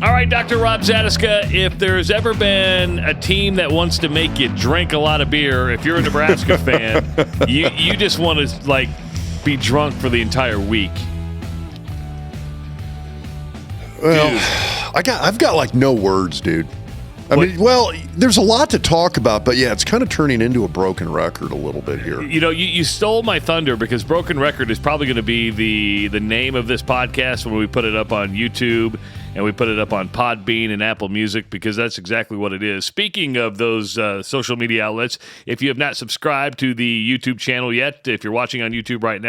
All right, Dr. Rob Zatechka, if there's ever been a team that wants to make you drink a lot of beer, if you're a Nebraska fan, you just want to, like, be drunk for the entire week. Well, I've got like no words, dude. I mean, well, there's a lot to talk about, but yeah, it's kind of turning into a broken record a little bit here. You know, you stole my thunder because broken record is probably going to be the name of this podcast when we put it up on YouTube and we put it up on Podbean and Apple Music, because that's exactly what it is. Speaking of those social media outlets, if you have not subscribed to the YouTube channel yet, if you're watching on YouTube right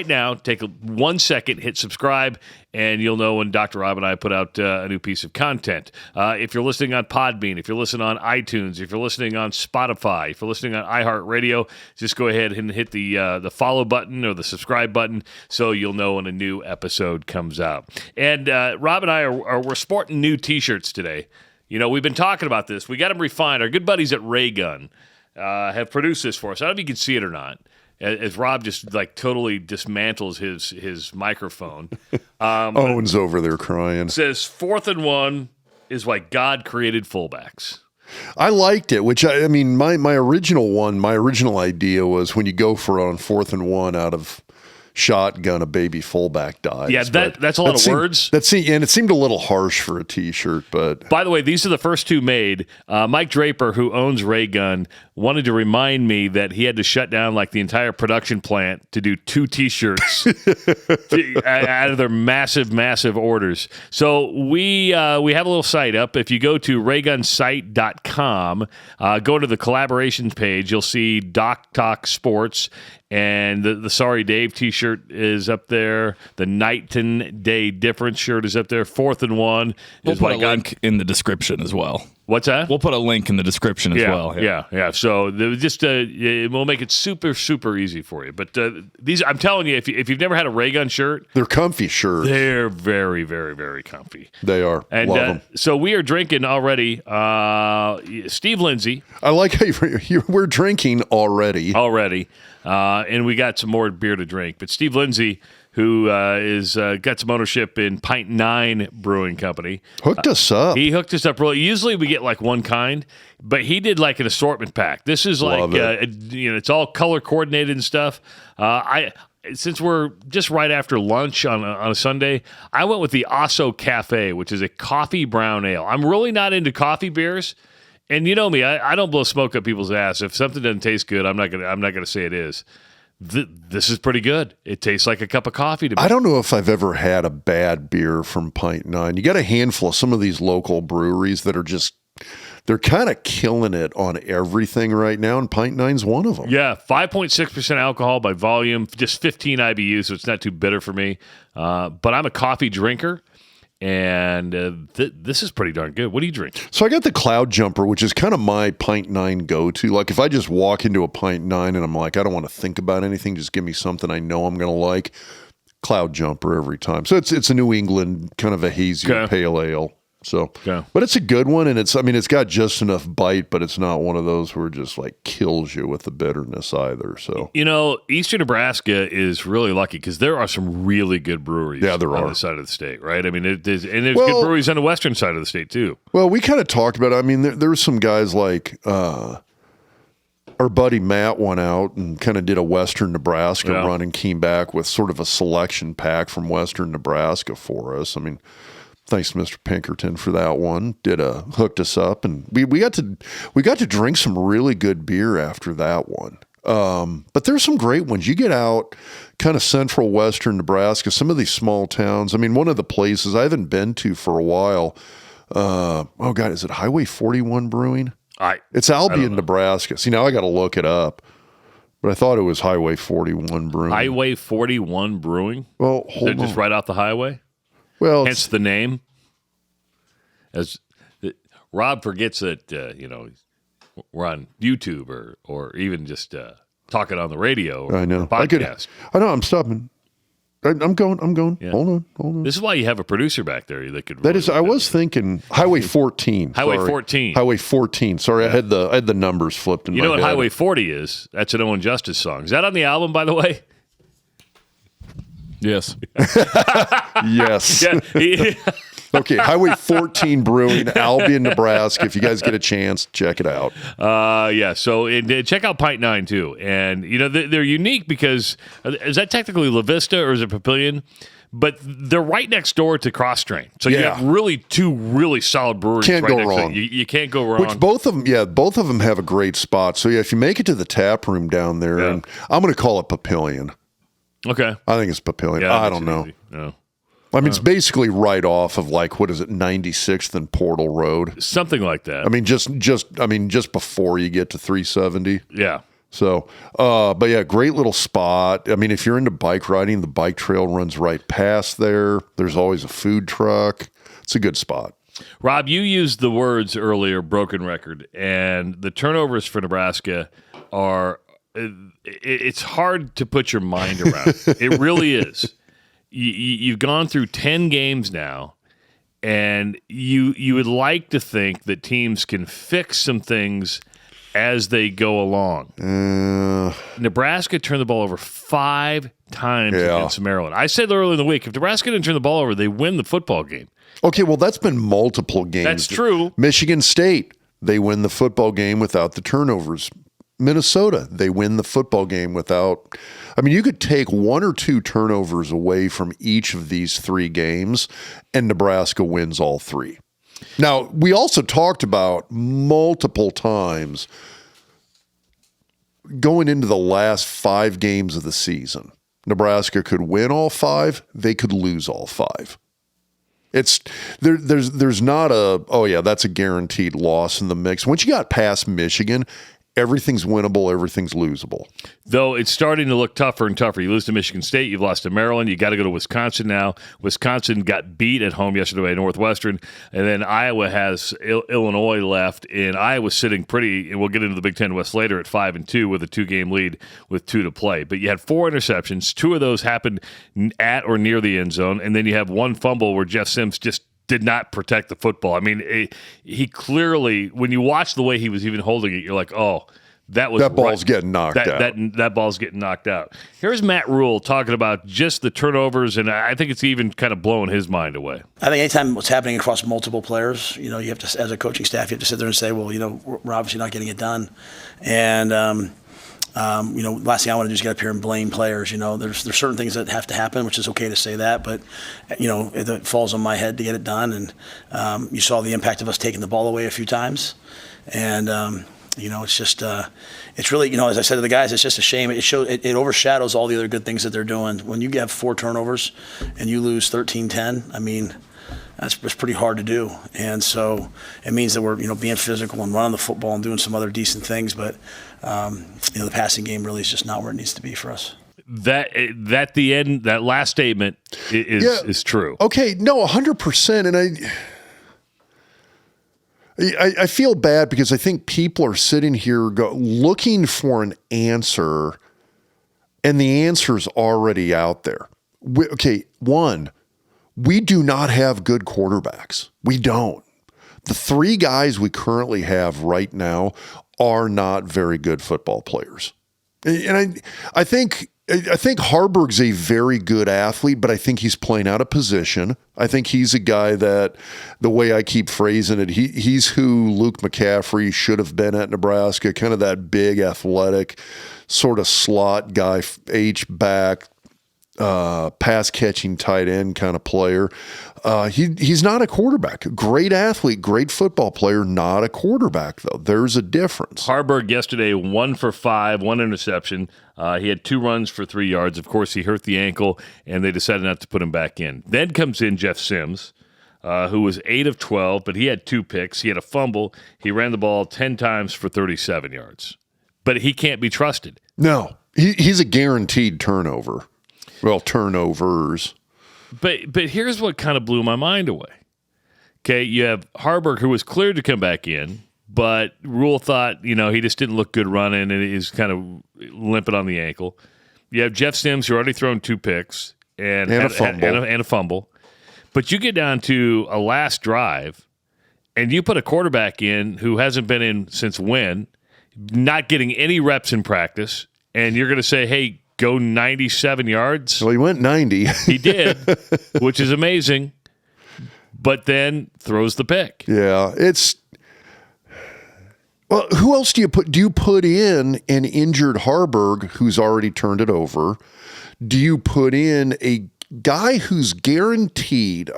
now, take 1 second, hit subscribe, and you'll know when Dr. Rob and I put out a new piece of content. If you're listening on Podbean, if you're listening on iTunes, if you're listening on Spotify, if you're listening on iHeartRadio, just go ahead and hit the follow button or the subscribe button so you'll know when a new episode comes out. And Rob and I we're sporting new T-shirts today. You know, we've been talking about this. We got them refined. Our good buddies at Ray Gun have produced this for us. I don't know if you can see it or not, as Rob just like totally dismantles his microphone. Owen's over there crying. It says 4th and 1 is why God created fullbacks. I liked it, which I mean, my original idea was when you go for it on 4th and 1 out of shotgun, a baby fullback dies. Yeah, that's a lot of words. And it seemed a little harsh for a T-shirt. But by the way, these are the first two made. Mike Draper, who owns Ray Gun, wanted to remind me that he had to shut down like the entire production plant to do 2 T-shirts out of their massive orders. So we have a little site up. If you go to raygunsite.com, go to the collaborations page, you'll see Doc Talk Sports. And the Sorry Dave T-shirt is up there. The Night and Day Difference shirt is up there. 4th and 1. We'll put a link in the description as well. What's that? We'll put a link in the description as well. Yeah. So just we'll make it super easy for you. But these, I'm telling you, if you've never had a Ray Gun shirt, they're comfy shirts. They're very comfy. They are. And love them. So we are drinking already. Steve Lindsay. I like how we're drinking already. And we got some more beer to drink. But Steve Lindsay, who is got some ownership in Pint 9 Brewing Company, hooked us up. He hooked us up. Really, usually we get like one kind, but he did like an assortment pack. This is like it's all color coordinated and stuff. Since we're just right after lunch on a Sunday, I went with the Osso Cafe, which is a coffee brown ale. I'm really not into coffee beers. And you know me, I don't blow smoke up people's ass. If something doesn't taste good, I'm not gonna say it is. This is pretty good. It tastes like a cup of coffee to me. I don't know if I've ever had a bad beer from Pint 9. You got a handful of some of these local breweries that are they're kind of killing it on everything right now, and Pint 9's one of them. Yeah, 5.6% alcohol by volume, just 15 IBUs, so it's not too bitter for me. But I'm a coffee drinker. And this is pretty darn good. What do you drink? So I got the Cloud Jumper, which is kind of my Pint 9 go-to. Like if I just walk into a Pint 9 and I'm like, I don't want to think about anything, just give me something I know I'm going to like. Cloud Jumper every time. So it's a New England kind of a hazier pale ale. So, but it's a good one, and it's got just enough bite, but it's not one of those where it just like kills you with the bitterness either. So, you know, Eastern Nebraska is really lucky because there are some really good breweries on the side of the state, right? I mean, there's good breweries on the western side of the state too. Well, we kind of talked about it. I mean, there were some guys like our buddy Matt went out and kind of did a Western Nebraska run and came back with sort of a selection pack from Western Nebraska for us. I mean, thanks to Mr. Pinkerton for that one. Hooked us up, and we got to drink some really good beer after that one. But there's some great ones. You get out kind of central western Nebraska, some of these small towns. I mean, one of the places I haven't been to for a while. Is it Highway 41 Brewing? It's Albion, Nebraska. See, now I got to look it up. But I thought it was Highway 41 Brewing. Highway 41 Brewing? Well, hold on. Just right off the highway? Well, hence the name. As Rob forgets that we're on YouTube or even just talking on the radio. Or I know. Podcast. I know. I'm stopping. I'm going. Yeah. Hold on. This is why you have a producer back there that could. That is. I was thinking Highway 14. Highway 14. Highway 14. Sorry, I had the numbers flipped in my head. You know what Highway 40 is? That's an Owen Justice song. Is that on the album, by the way? Yes. Yes. Yeah, Okay, Highway 14 Brewing, Albion, Nebraska. If you guys get a chance, check it out. Yeah. So check out Pint 9 too. And they're unique because is that technically La Vista or is it Papillion? But they're right next door to Cross Train. So you have two really solid breweries. Can't right go next wrong. to you can't go wrong. Which both of them have a great spot. So if you make it to the tap room down there, and I'm going to call it Papillion. Okay. I think it's Papillion. Yeah, I don't know. No. I mean, it's basically right off of 96th and Portal Road. Something like that. I mean, just before you get to 370. Yeah. So, but yeah, great little spot. I mean, if you're into bike riding, the bike trail runs right past there. There's always a food truck. It's a good spot. Rob, you used the words earlier, broken record, and the turnovers for Nebraska are, it's hard to put your mind around. It really is. You've gone through 10 games now, and you would like to think that teams can fix some things as they go along. Nebraska turned the ball over 5 times against Maryland. I said earlier in the week, if Nebraska didn't turn the ball over, they win the football game. Okay, well, that's been multiple games. That's true. Michigan State, they win the football game without the turnovers. Minnesota, they win the football game without. I mean, you could take 1 or 2 turnovers away from each of these 3 games, and Nebraska wins all 3. Now, we also talked about multiple times going into the last 5 games of the season. Nebraska could win all 5, they could lose all 5. It's there's not that's a guaranteed loss in the mix. Once you got past Michigan, everything's winnable, everything's losable. Though it's starting to look tougher and tougher. You lose to Michigan State, you've lost to Maryland, you got to go to Wisconsin now. Wisconsin got beat at home yesterday by Northwestern, and then Iowa has Illinois left, and Iowa's sitting pretty, and we'll get into the Big Ten West later, at 5-2 with a 2-game lead with 2 to play. But you had 4 interceptions. 2 of those happened at or near the end zone, and then you have 1 fumble where Jeff Sims just did not protect the football. I mean, he clearly, when you watch the way he was even holding it, you're like, oh, that ball's getting knocked out. That ball's getting knocked out. Here's Matt Rule talking about just the turnovers, and I think it's even kind of blowing his mind away. I think anytime what's happening across multiple players, you have to, as a coaching staff, you have to sit there and say, well, we're obviously not getting it done. And, last thing I want to do is get up here and blame players. There's certain things that have to happen, which is okay to say that, but it falls on my head to get it done. And you saw the impact of us taking the ball away a few times, and it's just it's really, as I said to the guys, it's just a shame. It overshadows all the other good things that they're doing. When you have 4 turnovers and you lose 13-10, I mean, that's pretty hard to do. And so it means that we're, being physical and running the football and doing some other decent things. But, the passing game really is just not where it needs to be for us. That the end, that last statement is true. Okay, no, 100%. And I feel bad because I think people are sitting here looking for an answer, and the answer's already out there. We do not have good quarterbacks. We don't. The 3 guys we currently have right now are not very good football players. And I think Harbaug's a very good athlete, but I think he's playing out of position. I think he's a guy that, the way I keep phrasing it, he's who Luke McCaffrey should have been at Nebraska, kind of that big, athletic, sort of slot guy, H-back, pass-catching tight end kind of player. He's not a quarterback. Great athlete, great football player, not a quarterback, though. There's a difference. Harbaugh yesterday, 1 for 5, 1 interception. He had 2 runs for 3 yards. Of course, he hurt the ankle, and they decided not to put him back in. Then comes in Jeff Sims, who was 8 of 12, but he had 2 picks. He had a fumble. He ran the ball 10 times for 37 yards. But he can't be trusted. No, he's a guaranteed turnover. Well, turnovers. But here's what kind of blew my mind away. Okay, you have Harbaugh, who was cleared to come back in, but Rule thought, he just didn't look good running, and he's kind of limping on the ankle. You have Jeff Sims, who already thrown 2 picks and a fumble. But you get down to a last drive, and you put a quarterback in who hasn't been in since when, not getting any reps in practice, and you're going to say, hey, go 97 yards. Well, he went 90. He did, which is amazing. but then throws the pick. Yeah, well, who else do you put? Do you put in an injured Harbaugh who's already turned it over? Do you put in a guy who's guaranteed,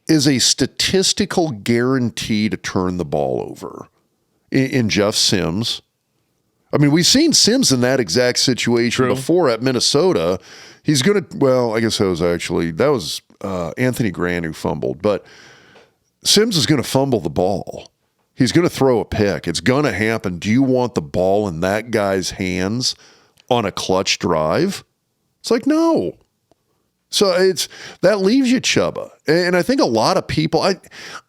is a statistical guarantee to turn the ball over in Jeff Sims? We've seen Sims in that exact situation before at Minnesota. He's going to, I guess that was Anthony Grant who fumbled, but Sims is going to fumble the ball. He's going to throw a pick. It's going to happen. Do you want the ball in that guy's hands on a clutch drive? It's like, no. So that leaves you Chubba. And I think a lot of people,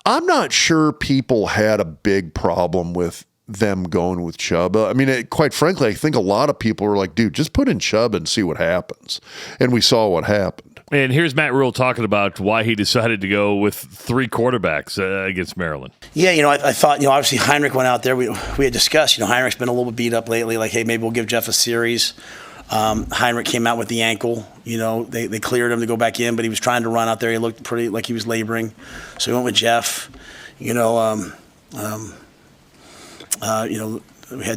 I'm not sure people had a big problem with them going with Chubba. Quite frankly, I think a lot of people were like, dude, just put in Chubba and see what happens. And we saw what happened. And here's Matt Rule talking about why he decided to go with 3 quarterbacks against Maryland. Yeah, I thought, obviously Heinrich went out there. We had discussed, Heinrich's been a little bit beat up lately. Like, hey, maybe we'll give Jeff a series. Heinrich came out with the ankle. They cleared him to go back in, but he was trying to run out there. He looked pretty like he was laboring. So he went with Jeff. We had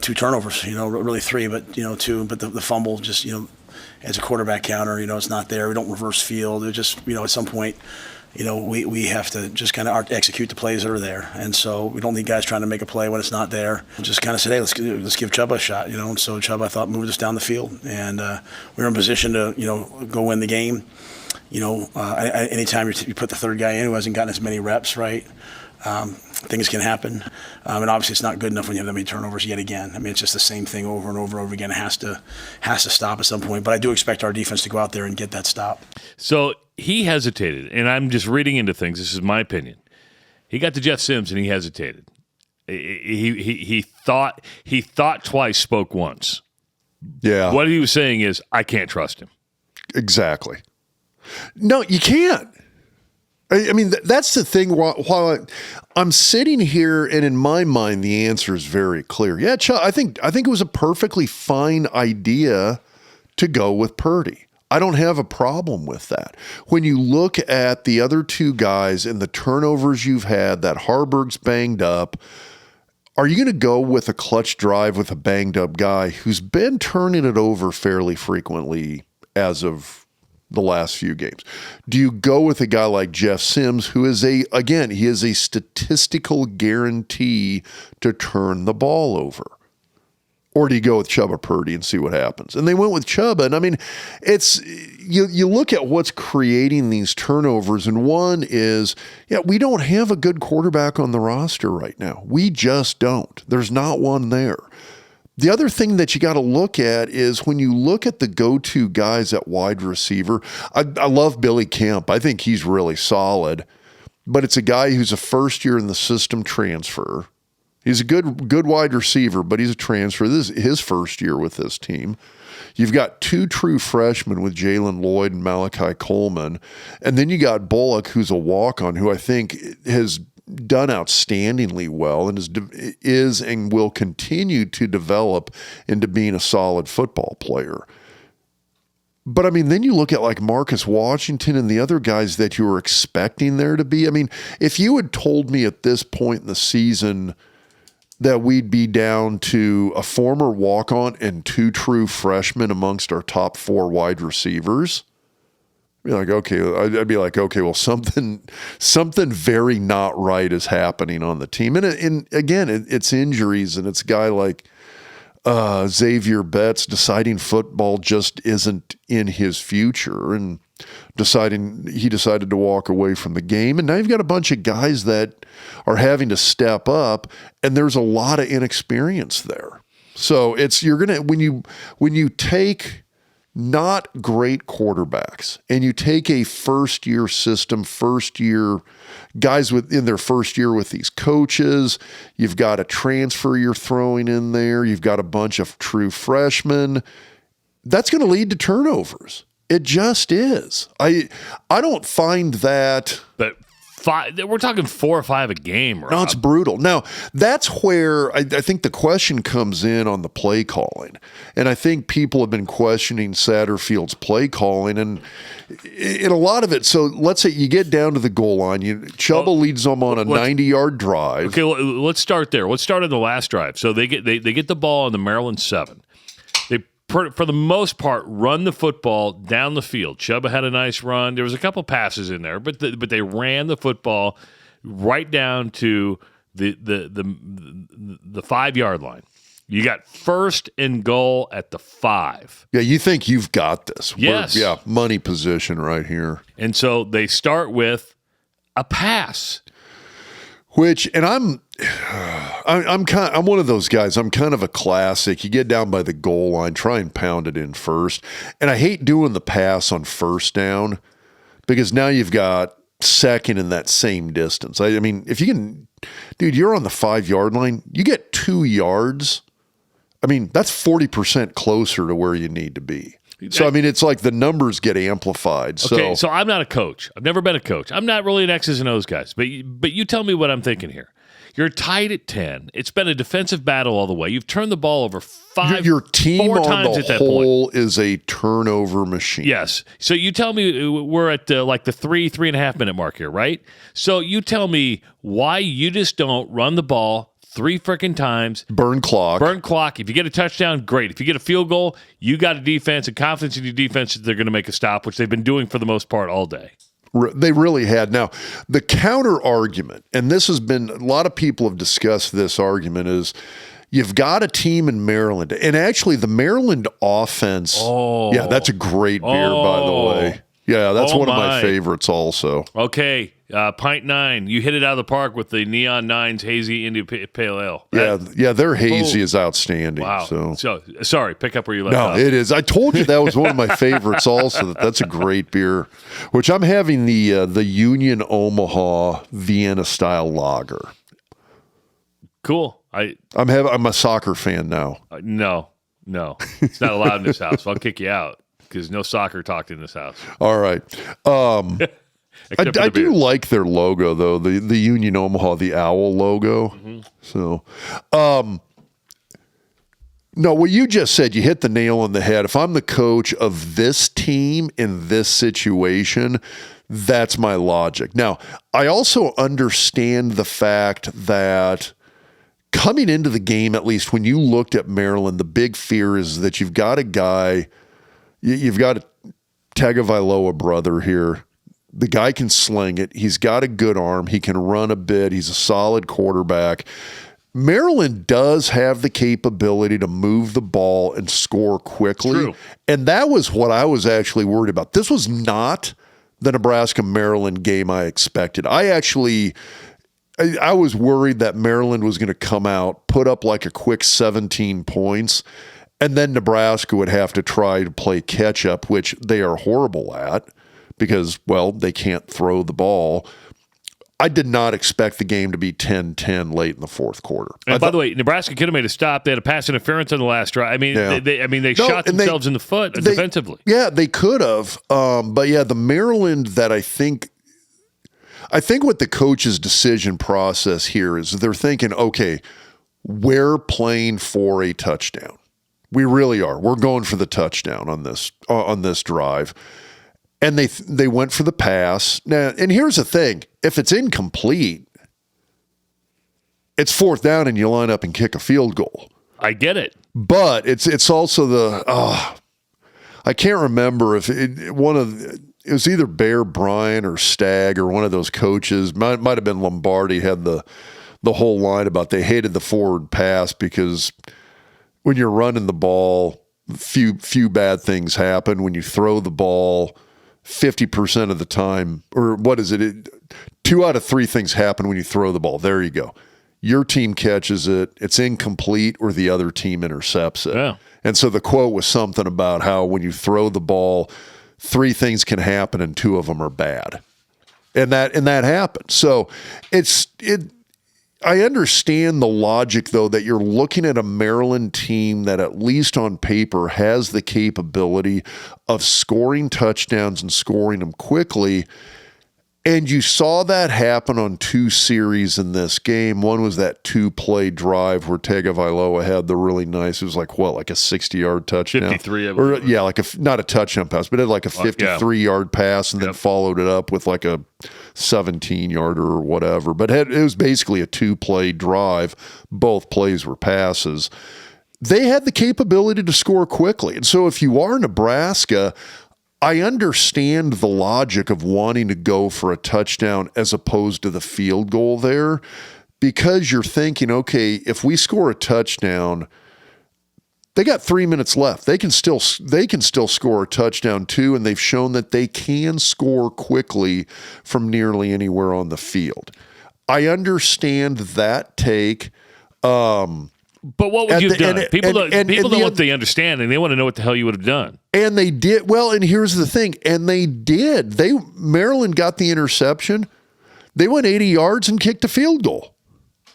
2 turnovers, really 3, but, 2. But the fumble just, as a quarterback counter, it's not there. We don't reverse field. It just, at some point, we have to just kind of execute the plays that are there. And so we don't need guys trying to make a play when it's not there. We'll just kind of say, hey, let's give Chubba a shot, And so Chubba, I thought, moved us down the field. And we were in position to, go win the game. Anytime you put the third guy in who hasn't gotten as many reps, right? Things can happen. And obviously it's not good enough when you have that many turnovers yet again. It's just the same thing over and over and over again. It has to stop at some point. But I do expect our defense to go out there and get that stop. So he hesitated, and I'm just reading into things. This is my opinion. He got to Jeff Sims, and he hesitated. He thought twice, spoke once. Yeah. What he was saying is, I can't trust him. Exactly. No, you can't. That's the thing. While I'm sitting here, and in my mind, the answer is very clear. Yeah, I think it was a perfectly fine idea to go with Purdy. I don't have a problem with that. When you look at the other 2 guys and the turnovers you've had, that Harbaugh's banged up, are you going to go with a clutch drive with a banged up guy who's been turning it over fairly frequently as of the last few games? Do you go with a guy like Jeff Sims, who is he is a statistical guarantee to turn the ball over? Or do you go with Chubba Purdy and see what happens? And they went with Chubba. And it's you look at what's creating these turnovers, and one is, we don't have a good quarterback on the roster right now. We just don't. There's not one there. The other thing that you got to look at is when you look at the go-to guys at wide receiver, I love Billy Kemp. I think he's really solid, but it's a guy who's a first year in the system transfer. He's a good wide receiver, but he's a transfer. This is his first year with this team. You've got 2 true freshmen with Jalen Lloyd and Malachi Coleman, and then you got Bullock, who's a walk-on, who I think has done outstandingly well and is and will continue to develop into being a solid football player. But then you look at like Marcus Washington and the other guys that you were expecting there to be. If you had told me at this point in the season that we'd be down to a former walk-on and 2 true freshmen amongst our top 4 wide receivers, I'd be like, okay, well, something very not right is happening on the team. And again, it's injuries, and it's a guy like Xavier Betts deciding football just isn't in his future, and he decided to walk away from the game. And now you've got a bunch of guys that are having to step up, and there's a lot of inexperience there. So when you take not great quarterbacks and you take a first year system, first year guys in their first year with these coaches, you've got a transfer you're throwing in there, you've got a bunch of true freshmen, that's going to lead to turnovers. It just is. I don't find that. But We're talking 4 or 5 a game, Rob. No, it's brutal. Now, that's where I think the question comes in on the play calling. And I think people have been questioning Satterfield's play calling. And in a lot of it, so let's say you get down to the goal line. Chuba leads them on a 90-yard drive. Okay, let's start there. Let's start on the last drive. So they get the ball on the Maryland 7. They, for the most part, run the football down the field. Chuba had a nice run. There was a couple passes in there, but they ran the football right down to the 5-yard line. You got 1st and goal at the 5. Yeah, you think you've got this. Yes. Money position right here. And so they start with a pass. Which, and I'm one of those guys. I'm kind of a classic. You get down by the goal line, try and pound it in first. And I hate doing the pass on 1st down because now you've got 2nd in that same distance. I mean, if you can, dude, you're on the 5-yard line, you get 2 yards. I mean, that's 40% closer to where you need to be. So, I mean, it's like the numbers get amplified. Okay, so I'm not a coach. I've never been a coach. I'm not really an X's and O's guy. But you tell me what I'm thinking here. You're tied at 10. It's been a defensive battle all the way. You've turned the ball over your team 4 on times the at that whole point. is a turnover machine. Yes. So you tell me we're at like the 3.5 minute mark here, right? So you tell me why you just don't run the ball 3 freaking times. Burn clock. If you get a touchdown, great. If you get a field goal, you got a defense and confidence in your defense that they're going to make a stop, which they've been doing for the most part all day. They really had. Now, the counter argument, and this has been, a lot of people have discussed this argument, is you've got a team in Maryland. And actually, the Maryland offense, yeah, that's a great beer, by the way. Yeah, that's one of my favorites also. Okay, Pint 9. You hit it out of the park with the Neon 9's Hazy India Pale Ale. Yeah, their hazy is outstanding. Wow. So sorry, pick up where you left off. No, it is. I told you that was one of my favorites also. That's a great beer, which I'm having the Union Omaha Vienna-style lager. Cool. I'm a soccer fan now. No. It's not allowed in this house. I'll kick you out because no soccer talked in this house. All right. I do like their logo, though, the Union Omaha, the owl logo. Mm-hmm. So, no, what you just said, you hit the nail on the head. If I'm the coach of this team in this situation, that's my logic. Now, I also understand the fact that coming into the game, at least when you looked at Maryland, the big fear is that you've got a guy, you've got a Tagovailoa brother here. The guy can sling it. He's got a good arm. He can run a bit. He's a solid quarterback. Maryland does have the capability to move the ball and score quickly. True. And that was what I was actually worried about. This was not the Nebraska-Maryland game I expected. I was worried that Maryland was going to come out, put up like a quick 17 points, and then Nebraska would have to try to play catch-up, which they are horrible at because, well, they can't throw the ball. I did not expect the game to be 10-10 late in the fourth quarter. And by the way, Nebraska could have made a stop. They had a pass interference on the last drive. I mean, they shot themselves in the foot defensively. Yeah, they could have. But yeah, the Maryland that I think what the coach's decision process here is they're thinking, okay, we're playing for a touchdown. We really are. We're going for the touchdown on this drive. And they went for the pass. Now, and here's the thing. If it's incomplete, it's 4th down and you line up and kick a field goal. I get it. But it's also I can't remember if it was either Bear Bryant or Stagg or one of those coaches. Might have been Lombardi had the whole line about they hated the forward pass because when you're running the ball, few bad things happen. When you throw the ball, 50% of the time, or what is it? 2 out of 3 things happen when you throw the ball. There you go. Your team catches it, it's incomplete, or the other team intercepts it. Yeah. And so the quote was something about how when you throw the ball, 3 things can happen and 2 of them are bad. And that happened. So I understand the logic, though, that you're looking at a Maryland team that at least on paper has the capability of scoring touchdowns and scoring them quickly. And you saw that happen on 2 series in this game. One was that 2-play drive where Tagovailoa had the really nice, it was like a 60-yard touchdown. 53 of or yeah, not a touchdown pass, but it had like a 53-yard pass and then followed it up with like a 17-yarder or whatever. But it was basically a 2-play drive. Both plays were passes. They had the capability to score quickly. And so if you are Nebraska, I understand the logic of wanting to go for a touchdown as opposed to the field goal there, because you're thinking, okay, if we score a touchdown, they got 3 minutes left. They can still score a touchdown too, and they've shown that they can score quickly from nearly anywhere on the field. I understand that take. But what would you have done? People don't want the understanding. They want to know what the hell you would have done. And they did. Well, and here's the thing. And they did. Maryland got the interception. They went 80 yards and kicked a field goal.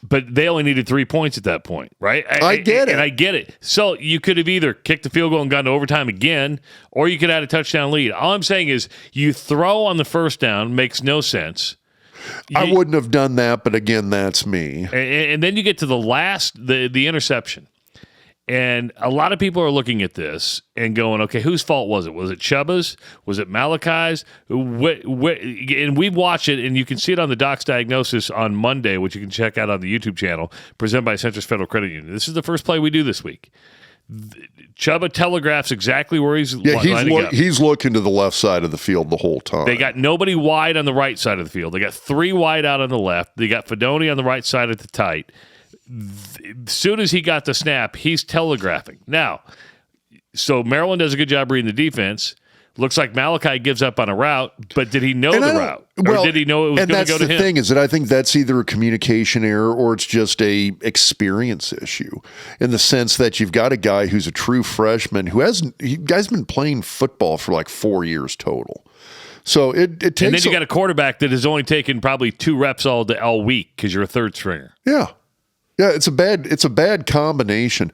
But they only needed 3 points at that point, right? I get it. And I get it. So you could have either kicked the field goal and gone to overtime again, or you could add a touchdown lead. All I'm saying is you throw on the first down makes no sense. I wouldn't have done that, but again, that's me. And then you get to the interception. And a lot of people are looking at this and going, okay, whose fault was it? Was it Chubba's? Was it Malachi's? And we've watched it, and you can see it on the Doc's Diagnosis on Monday, which you can check out on the YouTube channel, presented by Centris Federal Credit Union. This is the first play we do this week. Chubba telegraphs exactly where he's lining up. He's looking to the left side of the field the whole time. They got nobody wide on the right side of the field. They got 3 wide out on the left. They got Fedoni on the right side at the tight. As soon as he got the snap, he's telegraphing. Now, so Maryland does a good job reading the defense. Looks like Malachi gives up on a route, but did he know the route? Or did he know it was going to go to him? And that's the thing, is that I think that's either a communication error or it's just a experience issue, in the sense that you've got a guy who's a true freshman who guy's been playing football for like 4 years total. So it takes. And then you got a quarterback that has only taken probably 2 reps all week because you're a third stringer. Yeah. Yeah, it's a bad combination.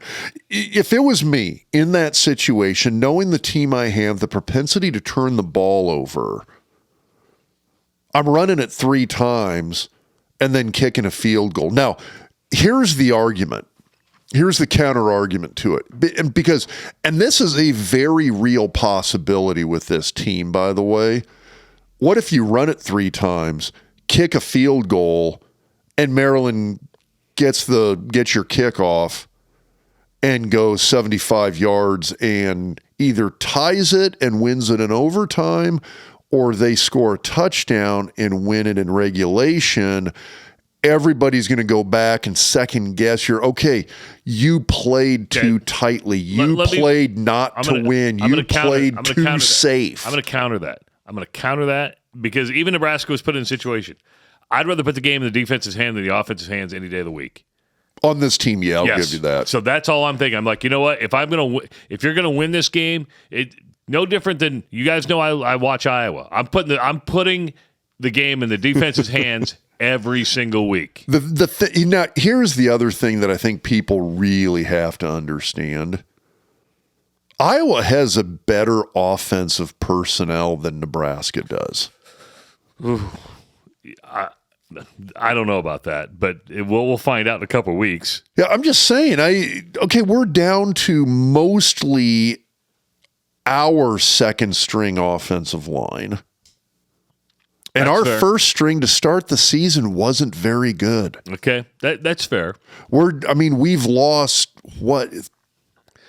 If it was me in that situation, knowing the team I have, the propensity to turn the ball over, I'm running it 3 times and then kicking a field goal. Now, here's the argument. Here's the counter argument to it. And this is a very real possibility with this team, by the way. What if you run it 3 times, kick a field goal, and Maryland gets your kickoff and goes 75 yards and either ties it and wins it in overtime, or they score a touchdown and win it in regulation? Everybody's going to go back and second guess you played too tightly. You played not to win. You played too safe. I'm going to counter that because even Nebraska was put in a situation. I'd rather put the game in the defense's hand than the offense's hands any day of the week. On this team, yeah, I'll give you that. So that's all I'm thinking. I'm like, you know what? If you're gonna win this game, it no different than, you guys know I watch Iowa. I'm putting the game in the defense's hands every single week. Now, here's the other thing that I think people really have to understand. Iowa has a better offensive personnel than Nebraska does. Ooh. I don't know about that, but we'll find out in a couple of weeks. Yeah, I'm just saying. We're down to mostly our second string offensive line. And our first string to start the season wasn't very good. Okay, that's fair. We've lost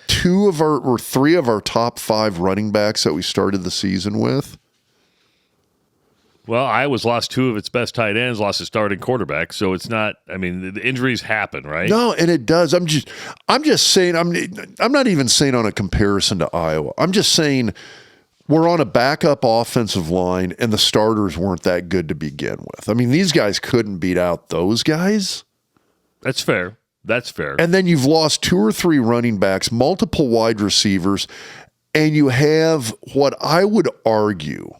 three of our top 5 running backs that we started the season with. Well, Iowa's lost 2 of its best tight ends, lost its starting quarterback, so it's not. I mean, the injuries happen, right? No, and it does. I'm just saying. I'm not even saying on a comparison to Iowa. I'm just saying we're on a backup offensive line, and the starters weren't that good to begin with. I mean, these guys couldn't beat out those guys. That's fair. And then you've lost 2 or 3 running backs, multiple wide receivers, and you have what I would argue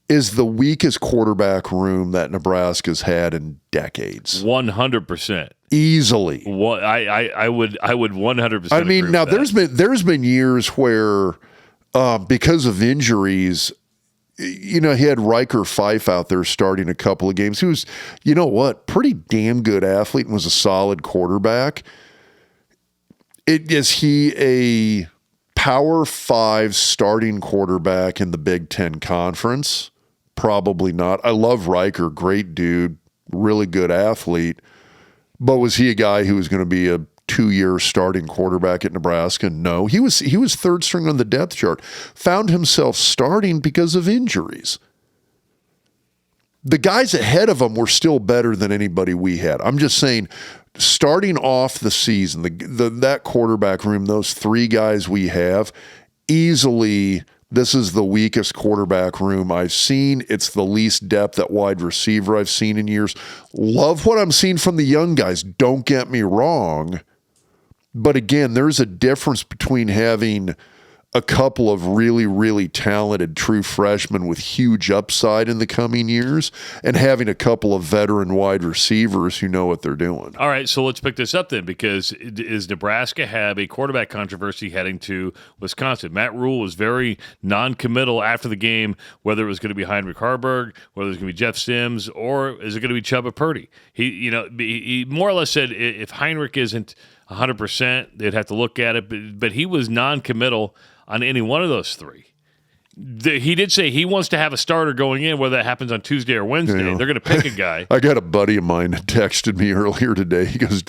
is the weakest quarterback room that Nebraska's had in decades. 100%. Easily. I would 100%. I mean, now there's been years where because of injuries, he had Riker Fife out there starting a couple of games. He was, pretty damn good athlete and was a solid quarterback. Is he a Power 5 starting quarterback in the Big Ten Conference? Probably not. I love Riker, great dude, really good athlete. But was he a guy who was going to be a 2-year starting quarterback at Nebraska? No. He was third string on the depth chart. Found himself starting because of injuries. The guys ahead of him were still better than anybody we had. I'm just saying, starting off the season, that quarterback room, those 3 guys we have, easily, this is the weakest quarterback room I've seen. It's the least depth at wide receiver I've seen in years. Love what I'm seeing from the young guys. Don't get me wrong. But again, there's a difference between having a couple of really, really talented true freshmen with huge upside in the coming years and having a couple of veteran wide receivers who know what they're doing. All right, so let's pick this up then, because does Nebraska have a quarterback controversy heading to Wisconsin? Matt Rule was very non-committal after the game, whether it was going to be Heinrich Harbaugh, whether it was going to be Jeff Sims, or is it going to be Chubba Purdy? He more or less said if Heinrich isn't 100%, they'd have to look at it, but he was non-committal on any one of those 3. He did say he wants to have a starter going in, whether that happens on Tuesday or Wednesday. Yeah. They're going to pick a guy. I got a buddy of mine that texted me earlier today. He goes,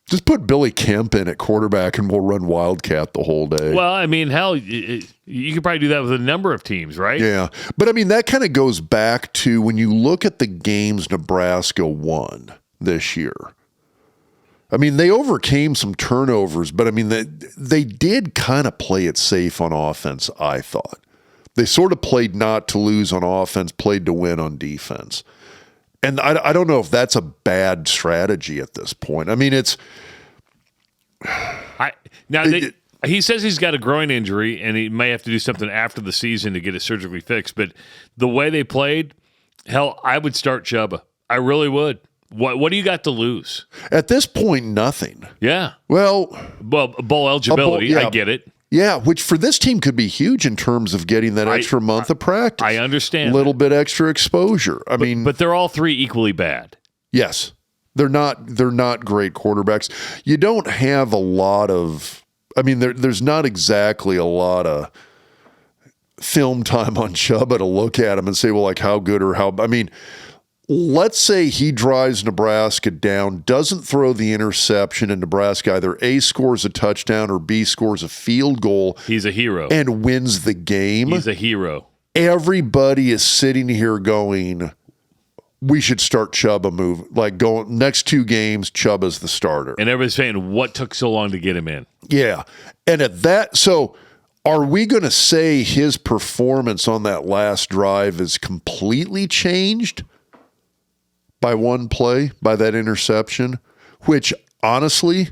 just put Billy Kemp in at quarterback and we'll run Wildcat the whole day. Well, I mean, hell, you could probably do that with a number of teams, right? Yeah. But, I mean, that kind of goes back to when you look at the games Nebraska won this year. I mean, they overcame some turnovers, but I mean, they did kind of play it safe on offense, I thought. They sort of played not to lose on offense, played to win on defense. And I don't know if that's a bad strategy at this point. I mean, it's... He says he's got a groin injury, and he may have to do something after the season to get it surgically fixed, but the way they played, hell, I would start Chubba. I really would. What do you got to lose? At this point, nothing. Yeah. Well, bowl eligibility, I get it. Yeah, which for this team could be huge in terms of getting that extra month of practice. I understand. A little bit extra exposure. But they're all 3 equally bad. Yes. They're not great quarterbacks. You don't have a lot of, there's not exactly a lot of film time on Chubba to look at him and say, well, like how good or how, let's say he drives Nebraska down, doesn't throw the interception, and Nebraska either A, scores a touchdown or B, scores a field goal. He's a hero. And wins the game. He's a hero. Everybody is sitting here going, we should start Chubba move. Like going next 2 games, Chubba's the starter. And everybody's saying, what took so long to get him in? Yeah. And at that, so are we going to say his performance on that last drive is completely changed by one play, by that interception, which honestly,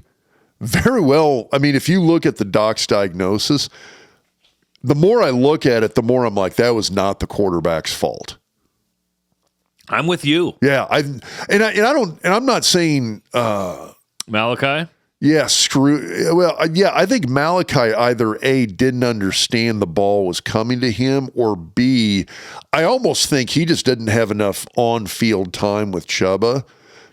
very well, if you look at the doc's diagnosis, the more I look at it, the more I'm like, that was not the quarterback's fault. I'm with you. Yeah, I'm not saying Malachi? Yeah, I think Malachi either A, didn't understand the ball was coming to him, or B, I almost think he just didn't have enough on-field time with Chubba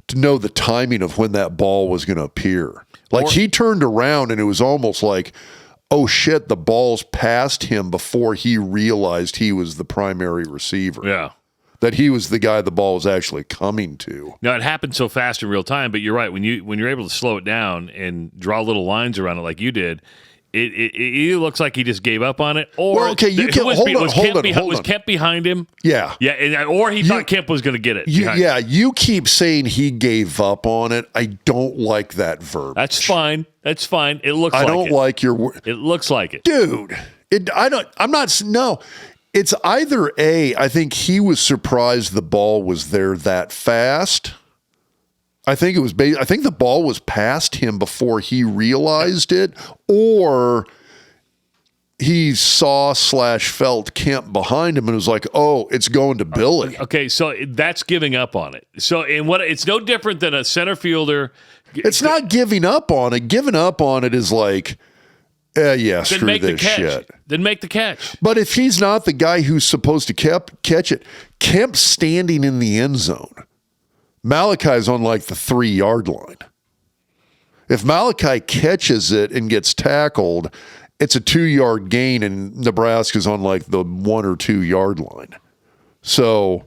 to know the timing of when that ball was going to appear. Like he turned around and it was almost like, oh shit, the ball's past him before he realized he was the primary receiver. Yeah. That he was the guy the ball was actually coming to. Now, it happened so fast in real time, but you're right. When you're able to slow it down and draw little lines around it like you did, it either looks like he just gave up on it, or was Kemp behind him? Yeah. Yeah, or he thought Kemp was going to get it. You keep saying he gave up on it. I don't like that verb. That's fine. It looks like it. I don't like your word. It looks like it. Dude, no. It's either A, I think he was surprised the ball was there that fast. I think the ball was past him before he realized it, or he saw/felt Kemp behind him and was like, "Oh, it's going to Billy." Okay, so that's giving up on it. So, it's no different than a center fielder. It's not giving up on it. Giving up on it is like, Yeah, screw this shit. Then make the catch. But if he's not the guy who's supposed to catch it, Kemp's standing in the end zone. Malachi's on like the 3-yard line. If Malachi catches it and gets tackled, it's a 2-yard gain, and Nebraska's on like the 1 or 2 yard line. So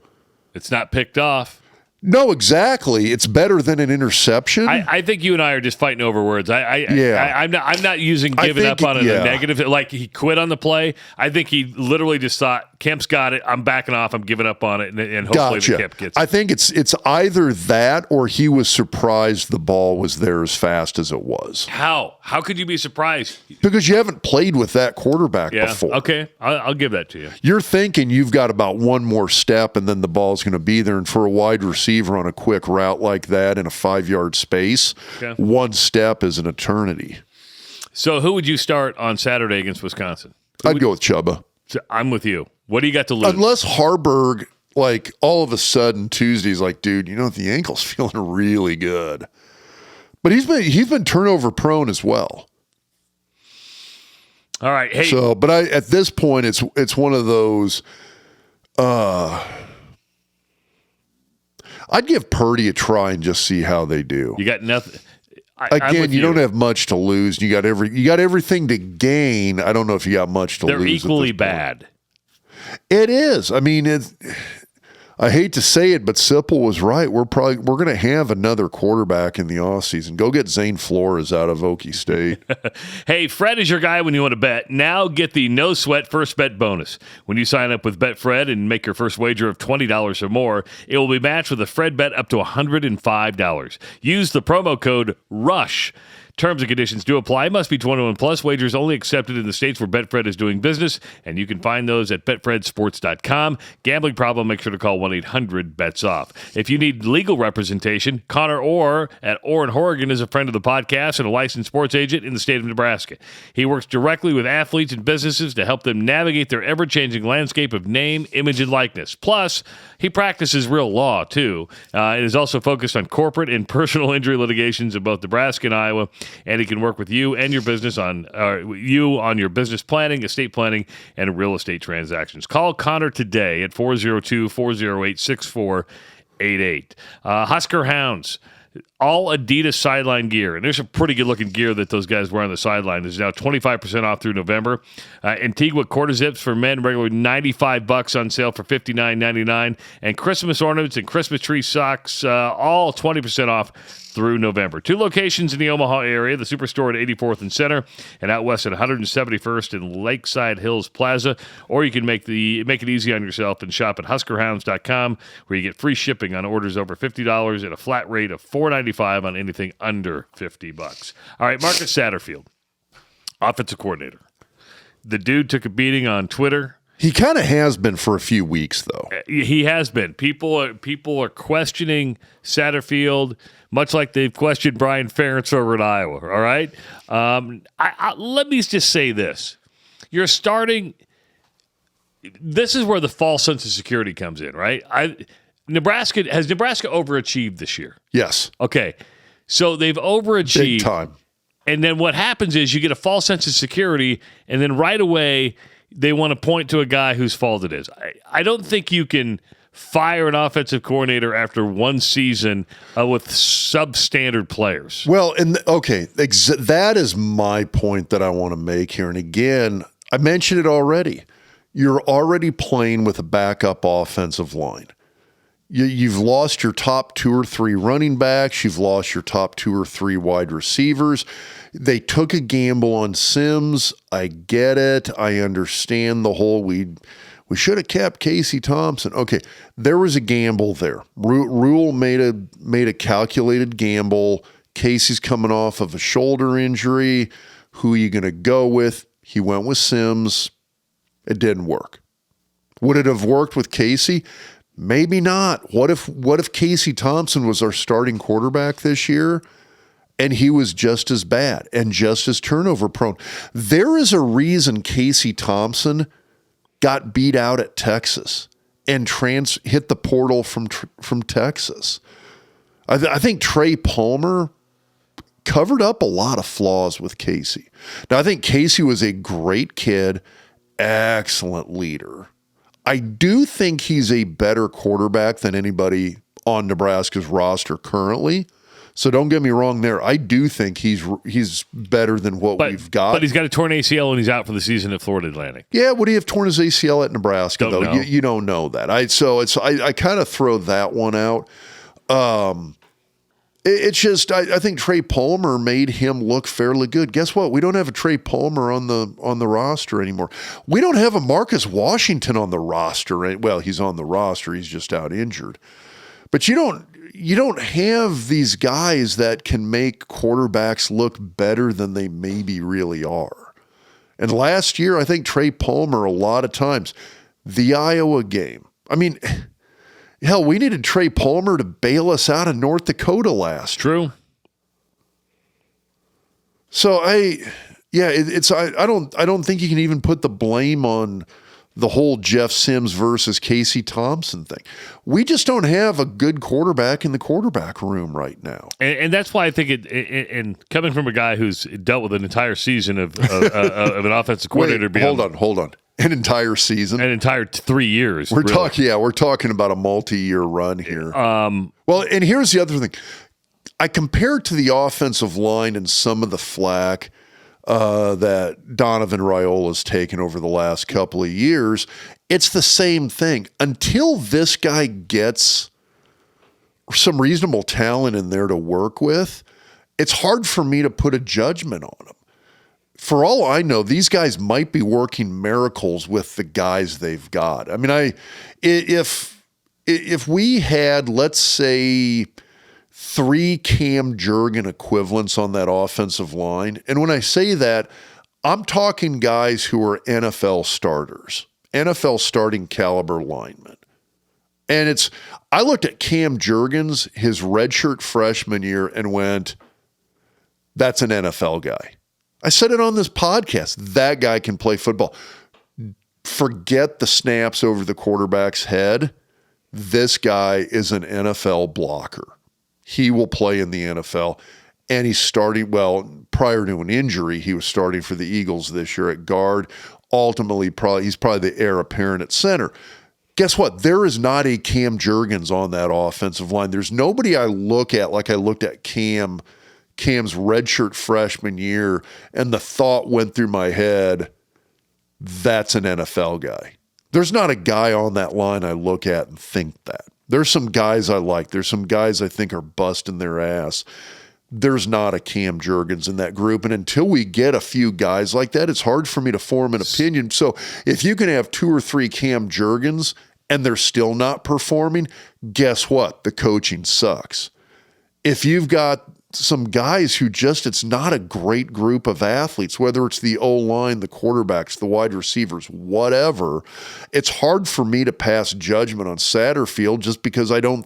it's not picked off. No, exactly. It's better than an interception. I think you and I are just fighting over words. I'm not using giving up on a negative. Like he quit on the play. I think he literally just thought Kemp's got it. I'm backing off. I'm giving up on it, and hopefully the Kemp gets it. I think it's either that or he was surprised the ball was there as fast as it was. How could you be surprised? Because you haven't played with that quarterback before. Okay, I'll give that to you. You're thinking you've got about one more step, and then the ball's going to be there. And for a wide receiver on a quick route like that in a 5-yard space, one step is an eternity. So who would you start on Saturday against Wisconsin? I'd go with Chubba. I'm with you. What do you got to lose? Unless Harbaugh, like all of a sudden Tuesday's like, dude, the ankle's feeling really good. But he's been turnover prone as well. All right. Hey. So, but at this point it's one of those I'd give Purdy a try and just see how they do. You got nothing. Again, you don't have much to lose. You got everything to gain. I don't know if you got much to lose. They're equally bad. It is. I mean, I hate to say it, but Sipple was right. We're going to have another quarterback in the offseason. Go get Zane Flores out of Okie State. Hey, Fred is your guy when you want to bet. Now get the no sweat first bet bonus. When you sign up with BetFred and make your first wager of $20 or more, it will be matched with a Fred bet up to $105. Use the promo code RUSH. Terms and conditions do apply. Must be 21 plus. Wagers only accepted in the states where BetFred is doing business, and you can find those at betfredsports.com. Gambling problem, make sure to call 1-800-BETS-OFF. If you need legal representation, Connor Orr at Orr & Horrigan is a friend of the podcast and a licensed sports agent in the state of Nebraska. He works directly with athletes and businesses to help them navigate their ever-changing landscape of name, image, and likeness. Plus, he practices real law, too, and is also focused on corporate and personal injury litigations in both Nebraska and Iowa. And he can work with you and your business on your business planning, estate planning, and real estate transactions. Call Connor today at 402-408-6488. Husker Hounds, all Adidas sideline gear. And there's some pretty good-looking gear that those guys wear on the sideline. There's now 25% off through November. Antigua quarter zips for men, regularly $95 on sale for $59.99. And Christmas ornaments and Christmas tree socks, all 20% off through November. 2 locations in the Omaha area, the Superstore at 84th and Center, and out west at 171st in Lakeside Hills Plaza. Or you can make it easy on yourself and shop at huskerhounds.com, where you get free shipping on orders over $50 at a flat rate of $4.95 on anything under $50. All right, Marcus Satterfield, offensive coordinator. The dude took a beating on Twitter. He kind of has been for a few weeks, though. He has been. People are questioning Satterfield, much like they've questioned Brian Ferentz over at Iowa. All right, let me just say this: you're starting. This is where the false sense of security comes in, right? Has Nebraska overachieved this year? Yes. Okay, so they've overachieved big time, and then what happens is you get a false sense of security, and then right away they want to point to a guy whose fault it is. I don't think you can fire an offensive coordinator after one season with substandard players. Well, that is my point that I want to make here. And again, I mentioned it already. You're already playing with a backup offensive line. You've lost your top 2 or 3 running backs. You've lost your top 2 or 3 wide receivers. They took a gamble on Sims. I get it. I understand the whole we should have kept Casey Thompson. Okay, there was a gamble there. Rule made a calculated gamble. Casey's coming off of a shoulder injury. Who are you going to go with? He went with Sims. It didn't work. Would it have worked with Casey? Maybe not. What if Casey Thompson was our starting quarterback this year and he was just as bad and just as turnover prone? There is a reason Casey Thompson got beat out at Texas and hit the portal from Texas. I think Trey Palmer covered up a lot of flaws with Casey. Now, I think Casey was a great kid, excellent leader. I do think he's a better quarterback than anybody on Nebraska's roster currently. So don't get me wrong there. I do think he's better than what we've got. But he's got a torn ACL and he's out for the season at Florida Atlantic. Yeah, would he have torn his ACL at Nebraska, though? You don't know that. I kind of throw that one out. It's just I think Trey Palmer made him look fairly good. Guess what? We don't have a Trey Palmer on the roster anymore. We don't have a Marcus Washington on the roster. Well, he's on the roster. He's just out injured. But you don't have these guys that can make quarterbacks look better than they maybe really are. And last year, I think Trey Palmer, a lot of times, the Iowa game. I mean, hell, we needed Trey Palmer to bail us out of North Dakota last year. True. So I don't think you can even put the blame on the whole Jeff Sims versus Casey Thompson thing. We just don't have a good quarterback in the quarterback room right now. And that's why I think and coming from a guy who's dealt with an entire season of an offensive coordinator. Wait, hold on. An entire season? An entire 3 years. We're talking about a multi-year run here. Well, and here's the other thing. I compare it to the offensive line and some of the flack that Donovan Raiola's taken over the last couple of years. It's the same thing. Until this guy gets some reasonable talent in there to work with, it's hard for me to put a judgment on him. For all I know, these guys might be working miracles with the guys they've got. I mean, if we had, let's say, 3 Cam Jurgen equivalents on that offensive line. And when I say that, I'm talking guys who are NFL starters, NFL starting caliber linemen. And I looked at Cam Jurgens, his redshirt freshman year, and went, that's an NFL guy. I said it on this podcast. That guy can play football. Forget the snaps over the quarterback's head. This guy is an NFL blocker. He will play in the NFL, and he's starting, prior to an injury, he was starting for the Eagles this year at guard. Ultimately, he's probably the heir apparent at center. Guess what? There is not a Cam Jurgens on that offensive line. There's nobody I look at like I looked at Cam's redshirt freshman year, and the thought went through my head, that's an NFL guy. There's not a guy on that line I look at and think that. There's some guys I like. There's some guys I think are busting their ass. There's not a Cam Jurgens in that group. And until we get a few guys like that, it's hard for me to form an opinion. So if you can have 2 or 3 Cam Jurgens and they're still not performing, guess what? The coaching sucks. If you've got some guys who it's not a great group of athletes, whether it's the O-line, the quarterbacks, the wide receivers, whatever, it's hard for me to pass judgment on Satterfield just because I don't.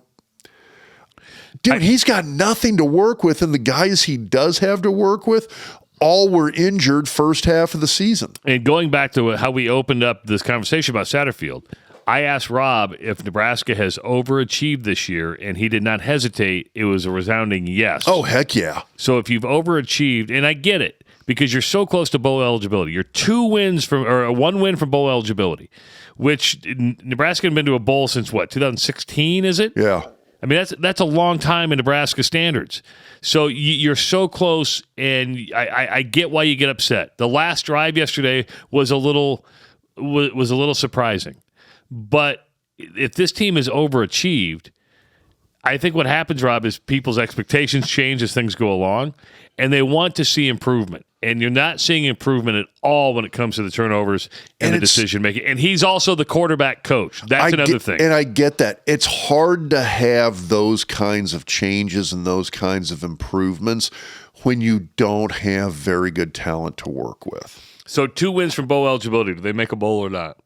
Dude, he's got nothing to work with, and the guys he does have to work with all were injured first half of the season. And going back to how we opened up this conversation about Satterfield, I asked Rob if Nebraska has overachieved this year, and he did not hesitate. It was a resounding yes. Oh, heck yeah. So if you've overachieved, and I get it, because you're so close to bowl eligibility. You're 2 wins or 1 win from bowl eligibility, which Nebraska had been to a bowl since, 2016, is it? Yeah. I mean, that's a long time in Nebraska standards. So you're so close, and I get why you get upset. The last drive yesterday was a little surprising. But if this team is overachieved, I think what happens, Rob, is people's expectations change as things go along, and they want to see improvement. And you're not seeing improvement at all when it comes to the turnovers and the decision-making. And he's also the quarterback coach. That's another thing. And I get that. It's hard to have those kinds of changes and those kinds of improvements when you don't have very good talent to work with. So 2 wins from bowl eligibility. Do they make a bowl or not?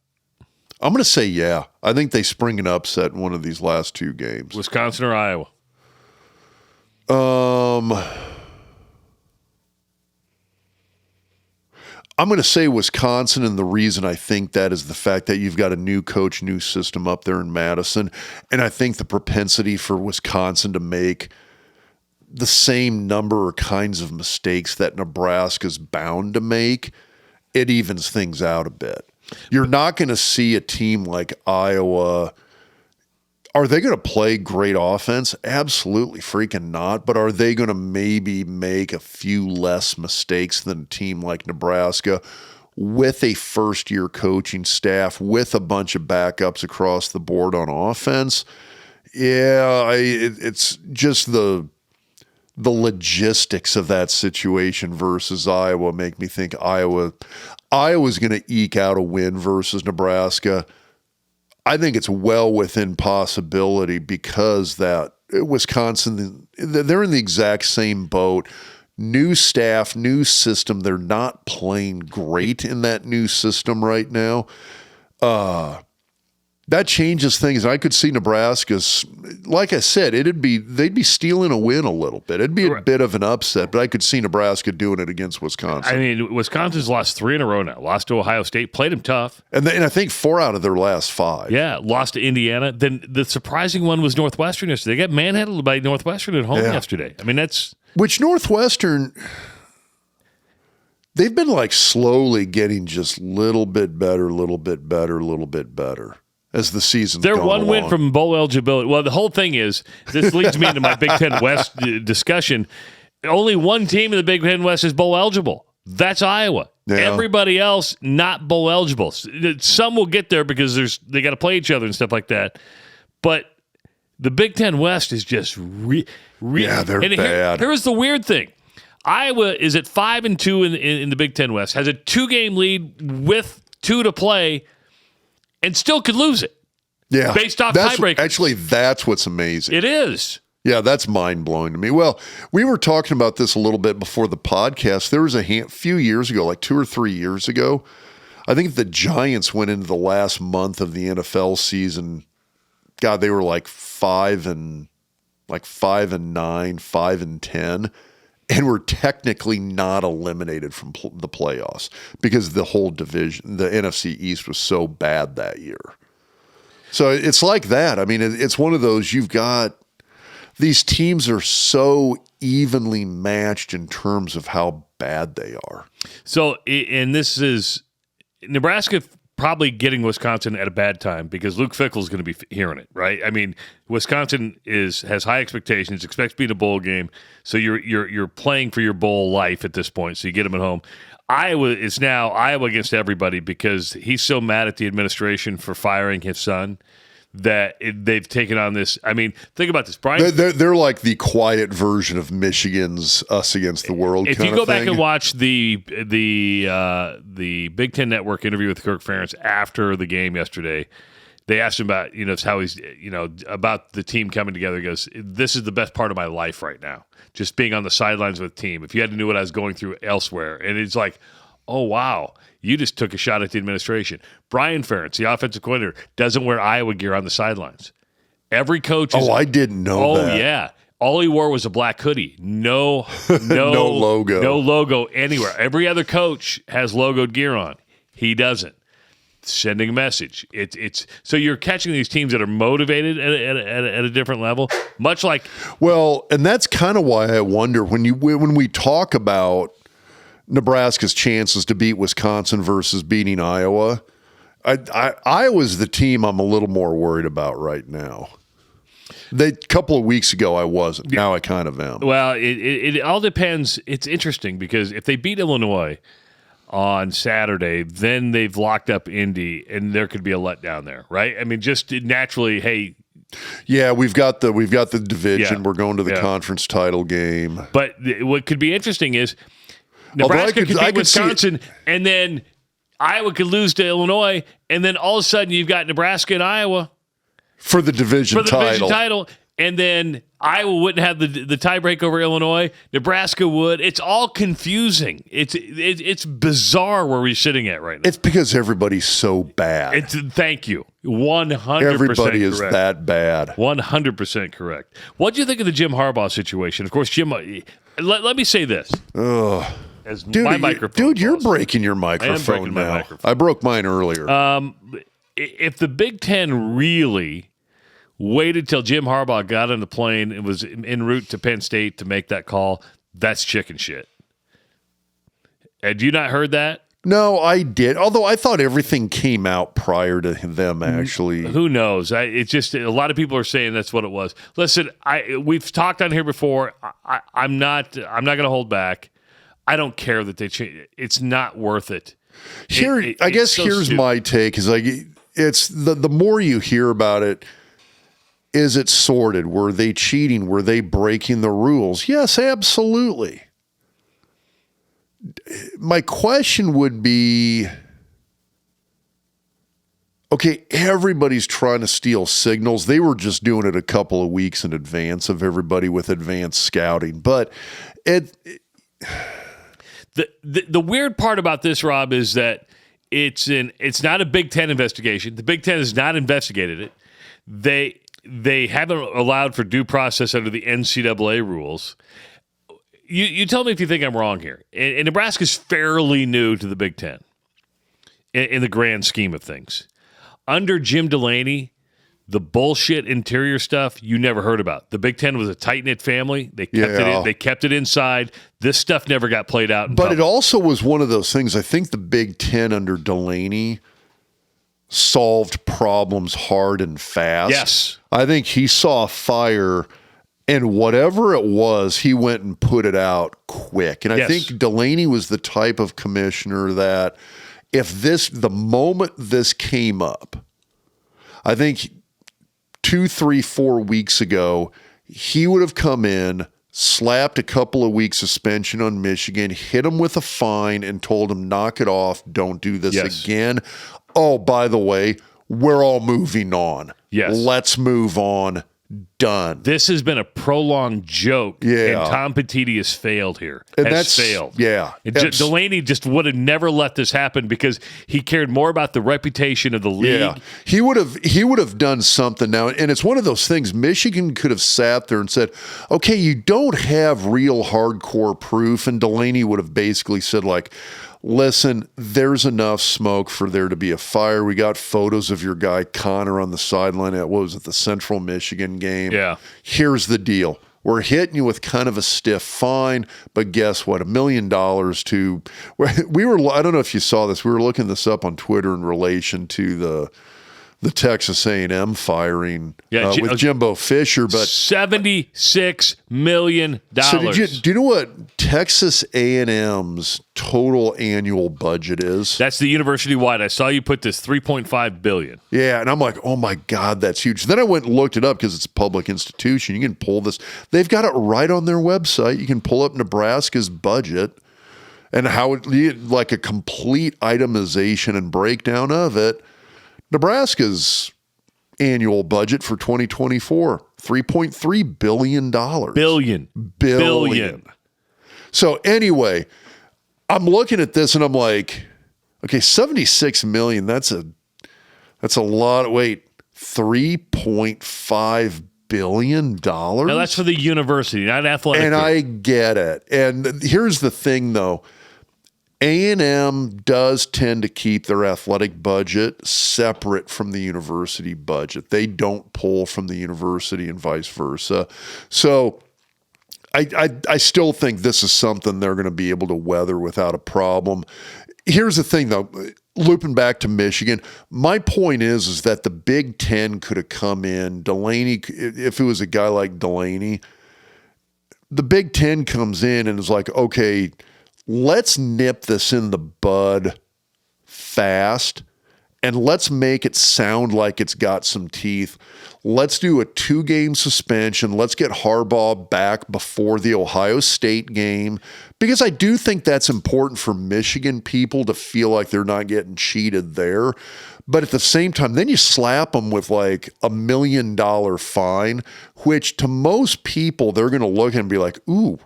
I'm going to say yeah. I think they spring an upset in one of these last 2 games. Wisconsin or Iowa? I'm going to say Wisconsin, and the reason I think that is the fact that you've got a new coach, new system up there in Madison, and I think the propensity for Wisconsin to make the same number or kinds of mistakes that Nebraska's bound to make, it evens things out a bit. You're not going to see a team like Iowa. Are they going to play great offense? Absolutely freaking not. But are they going to maybe make a few less mistakes than a team like Nebraska with a first-year coaching staff, with a bunch of backups across the board on offense? Yeah, it's just the logistics of that situation versus Iowa make me think Iowa's going to eke out a win versus Nebraska. I think it's well within possibility because that Wisconsin, they're in the exact same boat. New staff, new system. They're not playing great in that new system right now. That changes things. I could see Nebraska's, like I said, they'd be stealing a win a little bit. It'd be a bit of an upset, but I could see Nebraska doing it against Wisconsin. I mean, Wisconsin's lost 3 in a row now. Lost to Ohio State, played them tough. And I think 4 out of their last 5. Yeah, lost to Indiana. Then the surprising one was Northwestern yesterday. They got manhandled by Northwestern at home yesterday. I mean, that's... Which Northwestern... They've been like slowly getting just a little bit better as the season's They're gone one win along. from bowl eligibility. Well, the whole thing is, this leads me into my Big Ten West discussion. Only one team in the Big Ten West is bowl eligible. That's Iowa. Yeah. Everybody else not bowl eligible. Some will get there because they got to play each other and stuff like that. But the Big Ten West is just they're bad. Here's the weird thing. Iowa is at 5-2 in the Big Ten West, has a 2-game lead with 2 to play, and still could lose it. Yeah. Based off tiebreakers. Actually, that's what's amazing. It is. Yeah, that's mind-blowing to me. Well, we were talking about this a little bit before the podcast. There was a few years ago, like 2 or 3 years ago, I think the Giants went into the last month of the NFL season. God, they were like 5-9, 5-10. And we're technically not eliminated from the playoffs because the whole division, the NFC East, was so bad that year. So it's like that. I mean, it's one of those, you've got, these teams are so evenly matched in terms of how bad they are. So, and this is Nebraska probably getting Wisconsin at a bad time because Luke Fickell's going to be hearing it, right? I mean, Wisconsin has high expectations, expects to be in a bowl game, so you're playing for your bowl life at this point. So you get them at home. Iowa is now Iowa against everybody because he's so mad at the administration for firing his son that they've taken on this. I mean, think about this, Brian. They're like the quiet version of Michigan's us against the world. If you go back and watch the Big Ten Network interview with Kirk Ferentz after the game yesterday, they asked him about how he's about the team coming together. He goes, "This is the best part of my life right now, just being on the sidelines with the team. If you had to know what I was going through elsewhere," and it's like, oh wow. You just took a shot at the administration. Brian Ferentz, the offensive coordinator, doesn't wear Iowa gear on the sidelines. Every coach is... Oh, I didn't know that. Oh, yeah. All he wore was a black hoodie. No logo. No logo anywhere. Every other coach has logoed gear on. He doesn't. Sending a message. It's so you're catching these teams that are motivated at a different level, much like... Well, and that's kind of why I wonder when we talk about Nebraska's chances to beat Wisconsin versus beating Iowa. Iowa's the team I'm a little more worried about right now. A couple of weeks ago I wasn't. Now I kind of am. Well, it all depends. It's interesting because if they beat Illinois on Saturday, then they've locked up Indy, and there could be a letdown there, right? I mean, just naturally, hey. Yeah, we've got the division. Yeah, we're going to the conference title game. But what could be interesting is Nebraska could beat Wisconsin, and then Iowa could lose to Illinois, and then all of a sudden you've got Nebraska and Iowa for the division title, and then Iowa wouldn't have the tiebreak over Illinois. Nebraska would. It's all confusing. It's bizarre where we're sitting at right now. It's because everybody's so bad. Thank you. 100% Everybody is correct. that bad. 100% correct. What do you think of the Jim Harbaugh situation? Of course, Jim. Let me say this. Ugh. As my microphone dude, you're breaking your microphone now. I broke mine earlier. If the Big Ten really waited till Jim Harbaugh got on the plane and was en route to Penn State to make that call. That's chicken shit. Had you not heard that? No, I did. Although I thought everything came out prior to them actually. Who knows? It's just a lot of people are saying that's what it was. Listen, we've talked on here before. I'm not going to hold back. I don't care that they change. It's not worth it. I guess so here's my take is like it's the more you hear about it, is it sorted? Were they cheating? Were they breaking the rules? Yes, absolutely. My question would be, okay, everybody's trying to steal signals. They were just doing it a couple of weeks in advance of everybody with advanced scouting. But the weird part about this, Rob, is that it's not a Big Ten investigation. The Big Ten has not investigated it. They haven't allowed for due process under the NCAA rules. You tell me if you think I'm wrong here. And Nebraska's fairly new to the Big Ten in the grand scheme of things. Under Jim Delaney, the bullshit interior stuff you never heard about. The Big Ten was a tight-knit family. They kept it inside. This stuff never got played out. But it also was one of those things. I think the Big Ten under Delaney solved problems hard and fast. Yes. I think he saw fire, and whatever it was, he went and put it out quick. And I think Delaney was the type of commissioner that the moment this came up, I think 2, 3, 4 weeks ago, he would have come in, slapped a couple of weeks suspension on Michigan, hit him with a fine, and told him, knock it off, don't do this again. Oh, by the way, we're all moving on. Yes. Let's move on. Done. This has been a prolonged joke, and Tom Petitti has failed here. Has failed. Yeah. Delaney just would have never let this happen because he cared more about the reputation of the league. Yeah. He would have done something now, and it's one of those things. Michigan could have sat there and said, okay, you don't have real hardcore proof, and Delaney would have basically said, like, listen, there's enough smoke for there to be a fire. We got photos of your guy Connor on the sideline at, what was it, the Central Michigan game? Yeah. Here's the deal. We're hitting you with kind of a stiff fine, but guess what? $1 million to I don't know if you saw this. We were looking this up on Twitter in relation to the Texas A&M firing with Jimbo Fisher, but $76 million. So do you know what Texas A&M's total annual budget is? That's the university-wide. I saw you put this $3.5 billion. Yeah, and I'm like, oh my God, that's huge. Then I went and looked it up because it's a public institution. You can pull this. They've got it right on their website. You can pull up Nebraska's budget and how like a complete itemization and breakdown of it. Nebraska's annual budget for 2024, $3.3 billion. Billion. So anyway, I'm looking at this and I'm like, okay, $76 million, that's a lot. Wait, $3.5 billion? Now that's for the university, not athletic. And I get it. And here's the thing though. A&M does tend to keep their athletic budget separate from the university budget. They don't pull from the university and vice versa. So I still think this is something they're going to be able to weather without a problem. Here's the thing, though. Looping back to Michigan, my point is that the Big Ten could have come in. Delaney, if it was a guy like Delaney, the Big Ten comes in and is like, okay, let's nip this in the bud fast and let's make it sound like it's got some teeth. Let's do a 2-game suspension. Let's get Harbaugh back before the Ohio State game because I do think that's important for Michigan people to feel like they're not getting cheated there. But at the same time, then you slap them with like $1 million fine, which to most people, they're going to look and be like, ooh,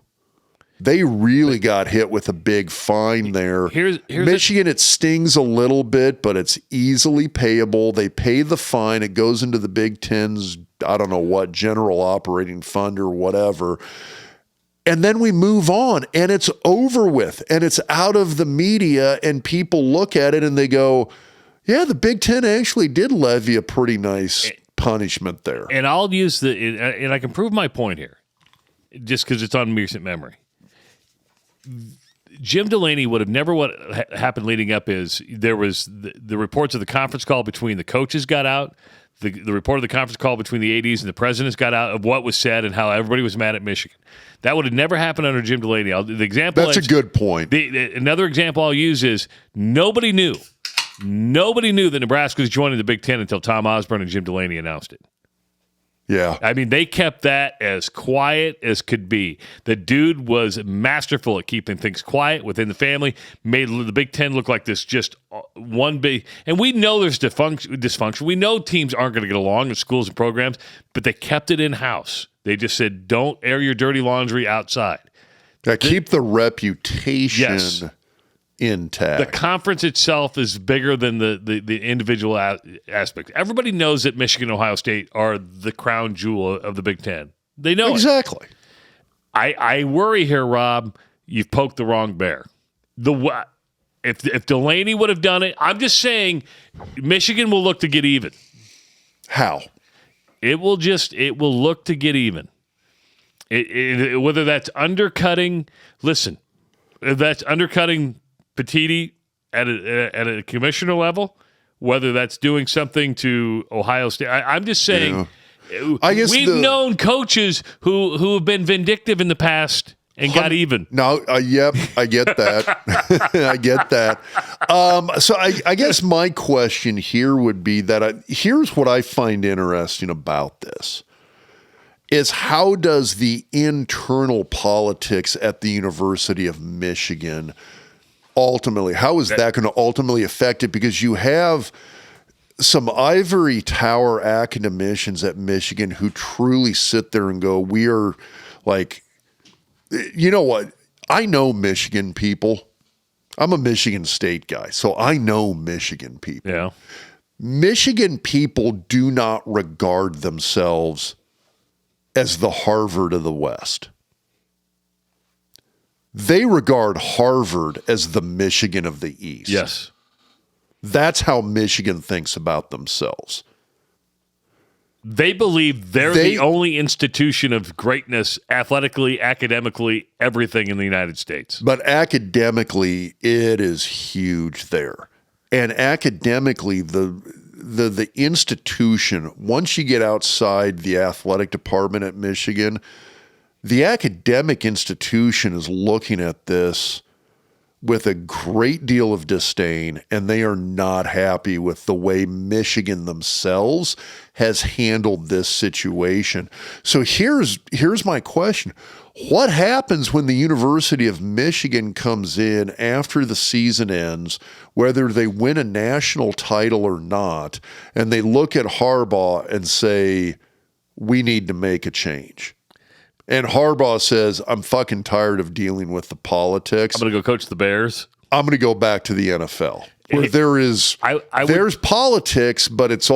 they really got hit with a big fine there. Here's Michigan, it stings a little bit, but it's easily payable. They pay the fine. It goes into the Big Ten's, I don't know what, general operating fund or whatever. And then we move on, and it's over with, and it's out of the media, and people look at it and they go, yeah, the Big Ten actually did levy a pretty nice punishment there. And I'll use and I can prove my point here, just because it's on recent memory. Jim Delaney would have never what happened leading up is there was the reports of the conference call between the coaches got out. The report of the conference call between the ADs and the presidents got out of what was said and how everybody was mad at Michigan. That would have never happened under Jim Delaney. The example That's a good point. Another example I'll use is nobody knew that Nebraska was joining the Big Ten until Tom Osborne and Jim Delaney announced it. Yeah. I mean, they kept that as quiet as could be. The dude was masterful at keeping things quiet within the family, made the Big Ten look like this just one big. And we know there's dysfunction. We know teams aren't going to get along in schools and programs, but they kept it in-house. They just said, don't air your dirty laundry outside. Keep the reputation intact. The conference itself is bigger than the individual aspect. Everybody knows that Michigan and Ohio State are the crown jewel of the Big Ten. They know exactly. I worry here, Rob. You've poked the wrong bear. If Delaney would have done it, I'm just saying Michigan will look to get even. How? It will look to get even. Whether that's undercutting. Listen, if that's undercutting Petiti at a commissioner level, whether that's doing something to Ohio State. I'm just saying, I guess we've known coaches who have been vindictive in the past and got even. No, yep, I get that. I get that. So I guess my question here would be that here's what I find interesting about this. Is how does the internal politics at the University of Michigan ultimately, how is that going to ultimately affect it? Because you have some ivory tower academicians at Michigan who truly sit there and go, we are like, you know what? I know Michigan people. I'm a Michigan State guy, so I know Michigan people. Yeah. Michigan people do not regard themselves as the Harvard of the West. They regard Harvard as the Michigan of the East. Yes. That's how Michigan thinks about themselves. They believe they're the only institution of greatness, athletically, academically, everything in the United States. But academically, it is huge there. And academically, the institution, once you get outside the athletic department at Michigan, the academic institution is looking at this with a great deal of disdain, and they are not happy with the way Michigan themselves has handled this situation. So here's my question. What happens when the University of Michigan comes in after the season ends, whether they win a national title or not, and they look at Harbaugh and say, we need to make a change? And Harbaugh says, I'm fucking tired of dealing with the politics. I'm going to go coach the Bears. I'm going to go back to the NFL where there's politics, but it's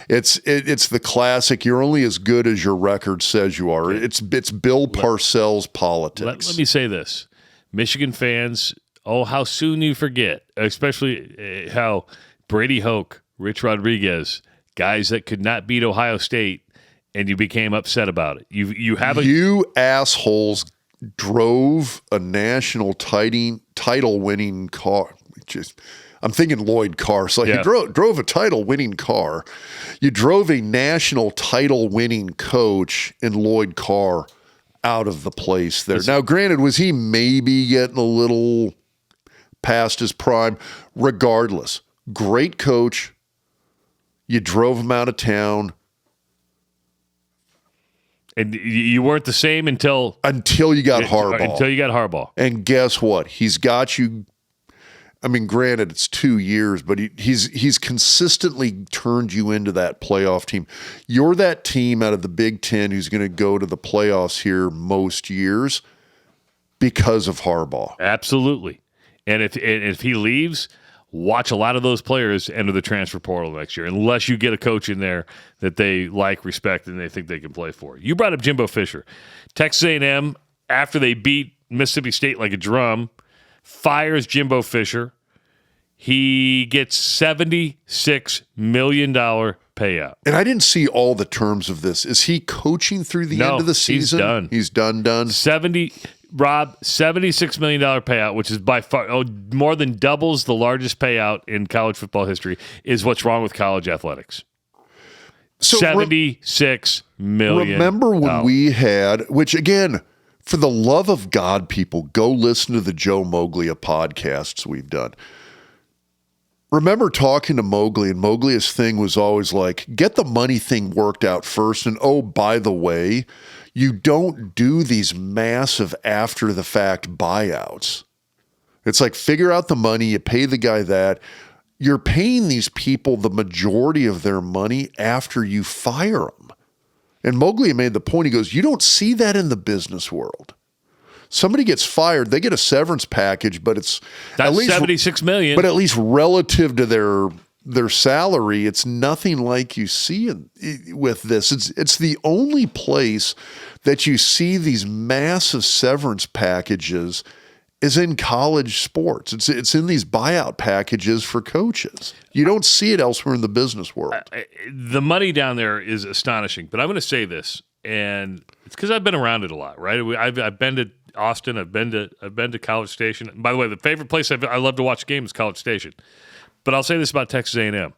the classic. You're only as good as your record says you are. It's Bill Parcells politics. Let me say this. Michigan fans, how soon you forget, especially how Brady Hoke, Rich Rodriguez, guys that could not beat Ohio State, and you became upset about it. You assholes drove a national title-winning car. I'm thinking Lloyd Carr. So you drove a title-winning car. You drove a national title-winning coach in Lloyd Carr out of the place there. Now, granted, was he maybe getting a little past his prime? Regardless, great coach. You drove him out of town. And you weren't the same until you got Harbaugh. Until you got Harbaugh. And guess what? He's got you. I mean, granted, it's 2 years, but he's consistently turned you into that playoff team. You're that team out of the Big Ten who's going to go to the playoffs here most years because of Harbaugh. Absolutely. And if he leaves, watch a lot of those players enter the transfer portal next year, unless you get a coach in there that they like, respect, and they think they can play for. You brought up Jimbo Fisher. Texas A&M, after they beat Mississippi State like a drum, fires Jimbo Fisher. He gets $76 million payout. And I didn't see all the terms of this. Is he coaching through the end of the season? He's done. He's done. $76 million payout, which is by far more than doubles the largest payout in college football history, is what's wrong with college athletics. So $76 million. Remember when we had, which again, for the love of God, people, go listen to the Joe Moglia podcasts we've done. Remember talking to Mowgli, and Mowgli's thing was always like, get the money thing worked out first. And oh, by the way, you don't do these massive after-the-fact buyouts. It's like, figure out the money, you pay the guy that. You're paying these people the majority of their money after you fire them. And Mowgli made the point, he goes, you don't see that in the business world. Somebody gets fired, they get a severance package, but it's that's at least $76 million. But at least relative to their salary, it's nothing like you see with this. It's the only place that you see these massive severance packages is in college sports. It's in these buyout packages for coaches. You don't see it elsewhere in the business world. The money down there is astonishing, but I'm going to say this, and it's because I've been around it a lot, right? I've been to Austin. I've been to College Station. And by the way, the favorite place I love to watch games is College Station. But I'll say this about Texas A&M: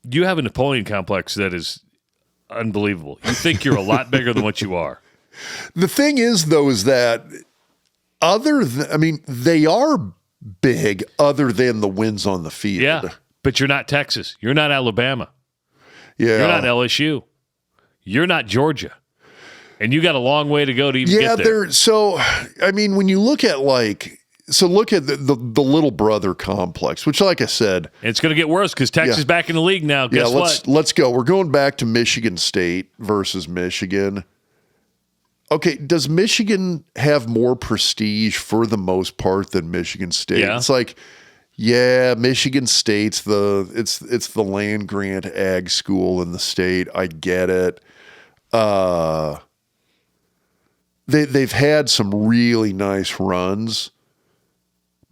you have a Napoleon complex that is unbelievable. You think you're a lot bigger than what you are. The thing is, though, is that they are big other than the wins on the field. Yeah, but you're not Texas. You're not Alabama. Yeah. You're not LSU. You're not Georgia. And you got a long way to go to even get there. So, I mean, when you look at look at the little brother complex, which, like I said, it's going to get worse because Texas is back in the league now. Guess what? Let's go. We're going back to Michigan State versus Michigan. Okay, does Michigan have more prestige for the most part than Michigan State? Yeah. It's like, yeah, Michigan State's it's the land grant ag school in the state. I get it. They've had some really nice runs.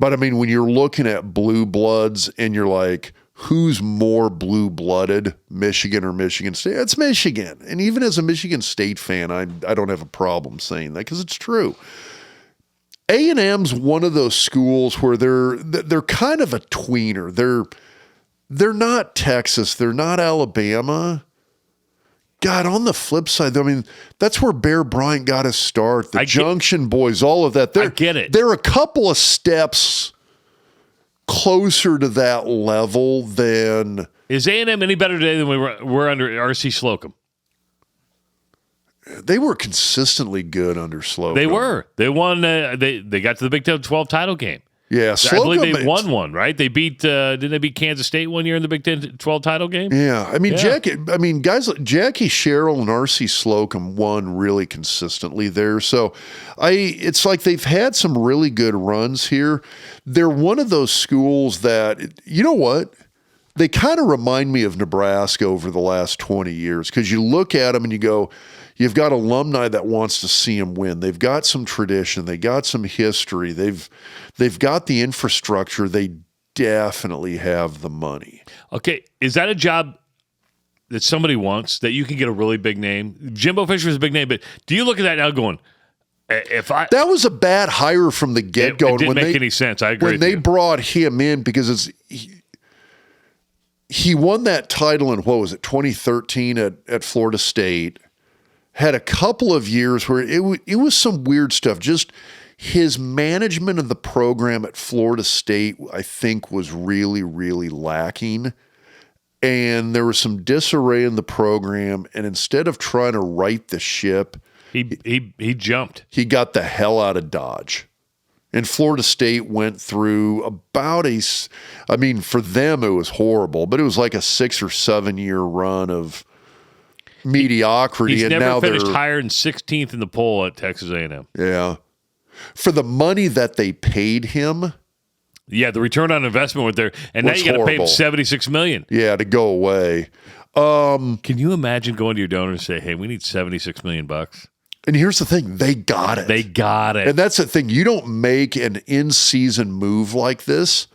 But I mean, when you're looking at blue bloods and you're like, who's more blue-blooded, Michigan or Michigan State? It's Michigan. And even as a Michigan State fan, I don't have a problem saying that because it's true. A&M's one of those schools where they're kind of a tweener. They're not Texas. They're not Alabama. God, on the flip side, I mean, that's where Bear Bryant got his start. The Junction Boys, all of that. I get it. They're a couple of steps closer to that level than... Is A&M any better today than we were under R.C. Slocum? They were consistently good under Slocum. They were. They won. They got to the Big 12 title game. Yeah, Slocum, I believe they won one, right? They beat. Didn't they beat Kansas State one year in the Big 12 title game? Yeah, I mean, guys like Jackie Sherrill and R.C. Slocum won really consistently there. So, it's like they've had some really good runs here. They're one of those schools that, you know what? They kind of remind me of Nebraska over the last 20 years because you look at them and you go, you've got alumni that wants to see them win. They've got some tradition. They got some history. They've got the infrastructure. They definitely have the money. Okay, is that a job that somebody wants that you can get a really big name? Jimbo Fisher is a big name, but do you look at that now going, that was a bad hire from the get-go. It didn't make any sense. I agree. When they brought him in because he won that title in, 2013 at Florida State. Had a couple of years where it was some weird stuff. Just his management of the program at Florida State, I think, was really, really lacking. And there was some disarray in the program. And instead of trying to right the ship, he jumped. He got the hell out of Dodge. And Florida State went through about for them it was horrible, but it was like a 6 or 7 year run of mediocrity. He's and never now finished higher than 16th in the poll at Texas A&M. Yeah. For the money that they paid him. Yeah, the return on investment was there. And now you got to pay him $76 million. Yeah, to go away. Can you imagine going to your donor and say, hey, we need $76 million? And here's the thing. They got it. They got it. And that's the thing. You don't make an in-season move like this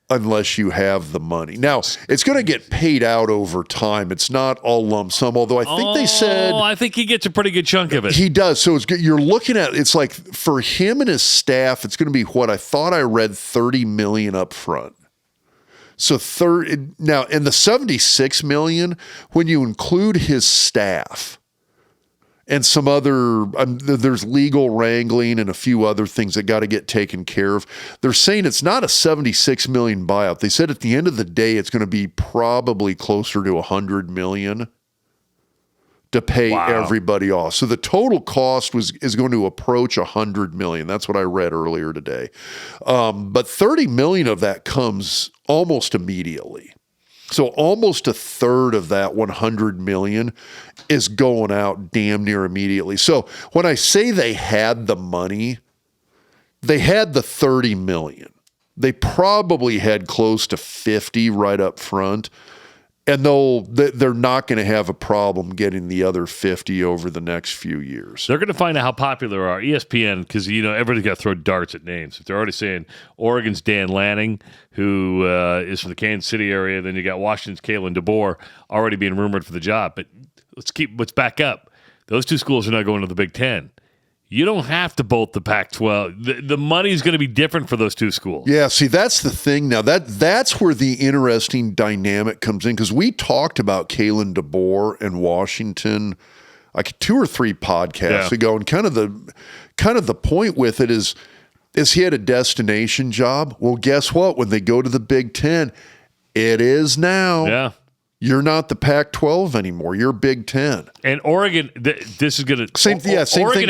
unless you have the money. Now, it's going to get paid out over time. It's not all lump sum, although I think they said... I think he gets a pretty good chunk of it. He does. So you're looking at, it's like for him and his staff, it's going to be what I thought I read $30 million up front. So now, and the $76 million, when you include his staff and some other, there's legal wrangling and a few other things that got to get taken care of. They're saying it's not a $76 million buyout. They said at the end of the day, it's going to be probably closer to $100 million to pay everybody off. So the total cost is going to approach $100 million. That's what I read earlier today. But $30 million of that comes almost immediately. So almost a third of that $100 million is going out damn near immediately. So when I say they had the money, they had the $30 million. They probably had close to 50 right up front. And they're not going to have a problem getting the other 50 over the next few years. They're going to find out how popular are ESPN, because everybody's got to throw darts at names. If they're already saying Oregon's Dan Lanning, who is from the Kansas City area, then you got Washington's Kalen DeBoer already being rumored for the job. But let's back up. Those two schools are not going to the Big Ten. You don't have to bolt the Pac-12. The money's going to be different for those two schools. Yeah, see, that's the thing now. That's where the interesting dynamic comes in, because we talked about Kalen DeBoer and Washington like 2 or 3 podcasts ago, and kind of the point with it is he had a destination job. Well, guess what? When they go to the Big Ten, it is now. Yeah. You're not the Pac-12 anymore. You're Big Ten. And Oregon, this is going to same thing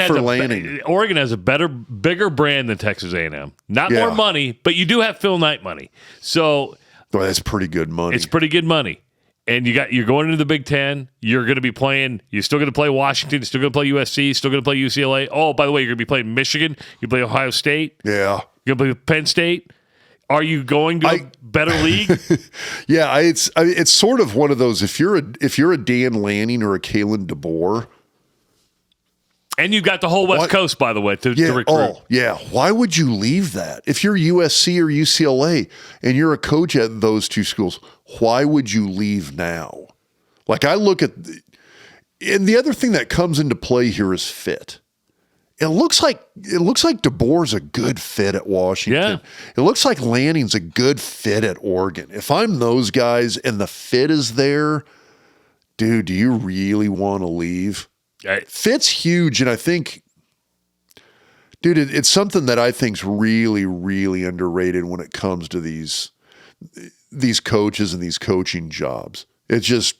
for Lanning. Oregon has a bigger brand than Texas A&M. Not more money, but you do have Phil Knight money. So that's pretty good money. It's pretty good money. And you're going into the Big Ten. You're going to be playing. You're still going to play Washington. You're still going to play USC. Still going to play UCLA. Oh, by the way, you're going to be playing Michigan. You play Ohio State. Yeah. You're going to play Penn State. Are you going to a better league? Yeah, it's sort of one of those. If you're a Dan Lanning or a Kalen DeBoer, and you've got the whole West Coast, by the way, to recruit. Oh, yeah. Why would you leave that? If you're USC or UCLA and you're a coach at those two schools, why would you leave now? Like, I look at, and the other thing that comes into play here is fit. It looks like DeBoer's a good fit at Washington. Yeah. It looks like Lanning's a good fit at Oregon. If I'm those guys and the fit is there, dude, do you really want to leave? Fit's huge, and I think, dude, it's something that I think's really, really underrated when it comes to these coaches and these coaching jobs. It's just,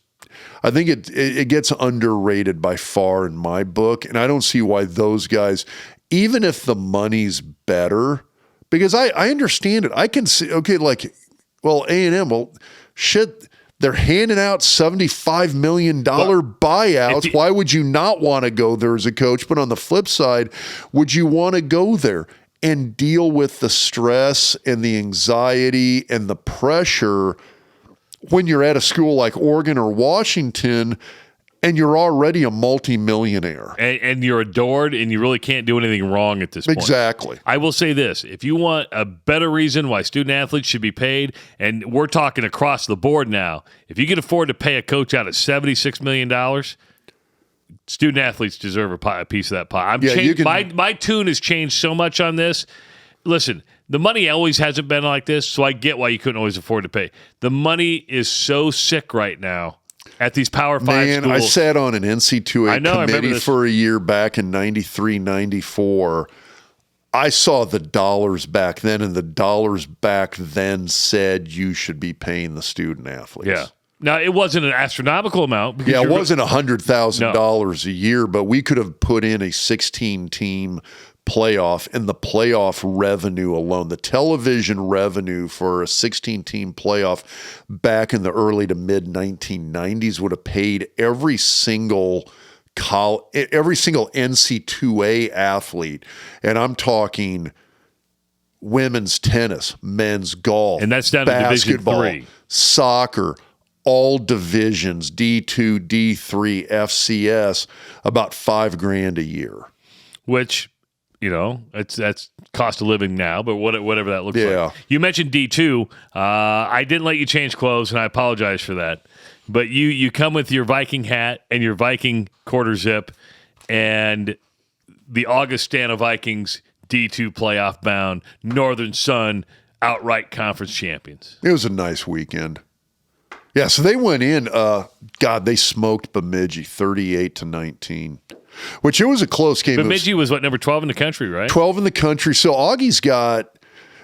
I think it gets underrated by far in my book, and I don't see why those guys, even if the money's better, because I understand it. I can see, okay, like, well, A&M, well, shit, they're handing out $75 million buyouts. Why would you not want to go there as a coach? But on the flip side, would you want to go there and deal with the stress and the anxiety and the pressure when you're at a school like Oregon or Washington and you're already a multimillionaire? And you're adored and you really can't do anything wrong at this point. Exactly. I will say this. If you want a better reason why student athletes should be paid, and we're talking across the board now, if you can afford to pay a coach out of $76 million, student athletes deserve a piece of that pie. My tune has changed so much on this. Listen, the money always hasn't been like this, so I get why you couldn't always afford to pay. The money is so sick right now at these Power 5 schools. I sat on an NC2A committee for a year back in 93, 94. I saw the dollars back then, and the dollars back then said you should be paying the student athletes. Yeah. Now, it wasn't an astronomical amount. Yeah, it wasn't $100,000 a year, but we could have put in a 16-team playoff, and the playoff revenue alone, the television revenue for a 16-team playoff back in the early to mid 1990s would have paid every single NC2A athlete, and I'm talking women's tennis, men's golf, and that's down to basketball, Division III, soccer, all divisions, D2, D3, FCS, about $5,000 a year. Which that's cost of living now, but whatever that looks Yeah. like. You mentioned D2. I didn't let you change clothes, and I apologize for that. But you come with your Viking hat and your Viking quarter zip and the Augustana Vikings D2 playoff bound, Northern Sun outright conference champions. It was a nice weekend. Yeah, so they went in. They smoked Bemidji 38-19, which it was a close game. Bemidji was number 12 in the country, right? 12 in the country. So Augie's got.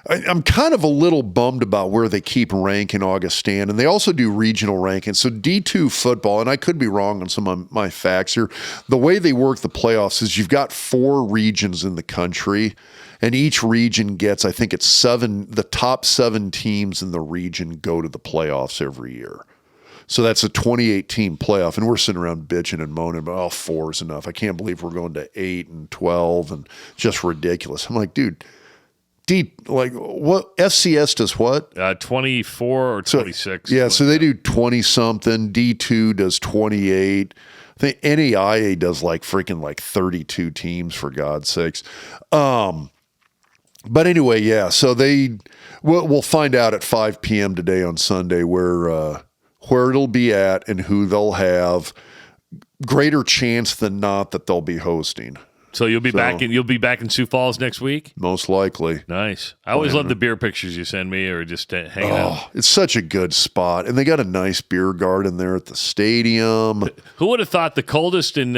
I'm kind of a little bummed about where they keep ranking Augustana, and they also do regional rankings. So D2 football, and I could be wrong on some of my facts here, the way they work the playoffs is you've got 4 regions in the country, and each region gets, I think it's 7, the top 7 teams in the region go to the playoffs every year. So that's a 28-team playoff, and we're sitting around bitching and moaning about, 4 is enough. I can't believe we're going to 8 and 12, and just ridiculous. I'm like, dude, what FCS does what? 24 or 26. So they do 20-something. D2 does 28. I think NAIA does freaking 32 teams, for God's sakes. But anyway, yeah. So we'll find out at 5 p.m. today on Sunday where it'll be at and who they'll have. Greater chance than not that they'll be hosting. So you'll be back in Sioux Falls next week? Most likely. Nice. I always love the beer pictures you send me or just hanging out. It's such a good spot. And they got a nice beer garden there at the stadium. Who would have thought the coldest and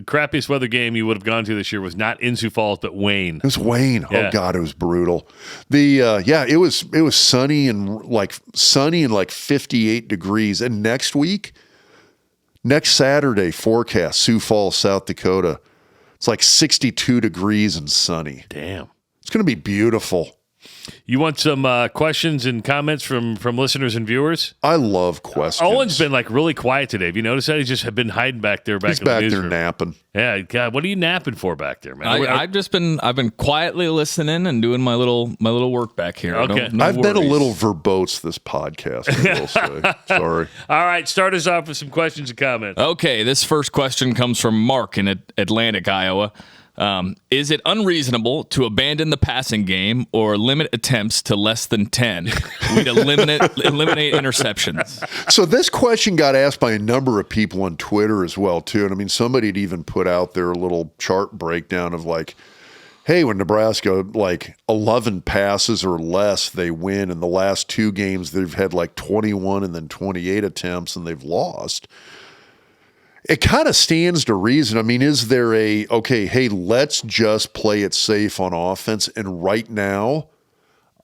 crappiest weather game you would have gone to this year was not in Sioux Falls, but Wayne? It was Wayne. Yeah. Oh God, it was brutal. It was sunny and 58 degrees. And next Saturday forecast, Sioux Falls, South Dakota. It's 62 degrees and sunny. Damn. It's going to be beautiful. You want some questions and comments from listeners and viewers? I love questions. Owen's been really quiet today. Have you noticed that? He's just been hiding back there. He's in the back there newsroom. napping. Yeah, God, what are you napping for back there, man? I've been quietly listening and doing my little work back here. Okay. I've been a little verbose this podcast, I will say. Sorry. All right, start us off with some questions and comments. Okay, this first question comes from Mark in Atlantic, Iowa. Is it unreasonable to abandon the passing game or limit attempts to less than 10? We'd eliminate interceptions. So this question got asked by a number of people on Twitter as well, too. And I mean, somebody had even put out their little chart breakdown of hey, when Nebraska 11 passes or less, they win. In the last 2 games, they've had 21 and then 28 attempts, and they've lost. It kind of stands to reason. I mean, is there hey, let's just play it safe on offense? And right now,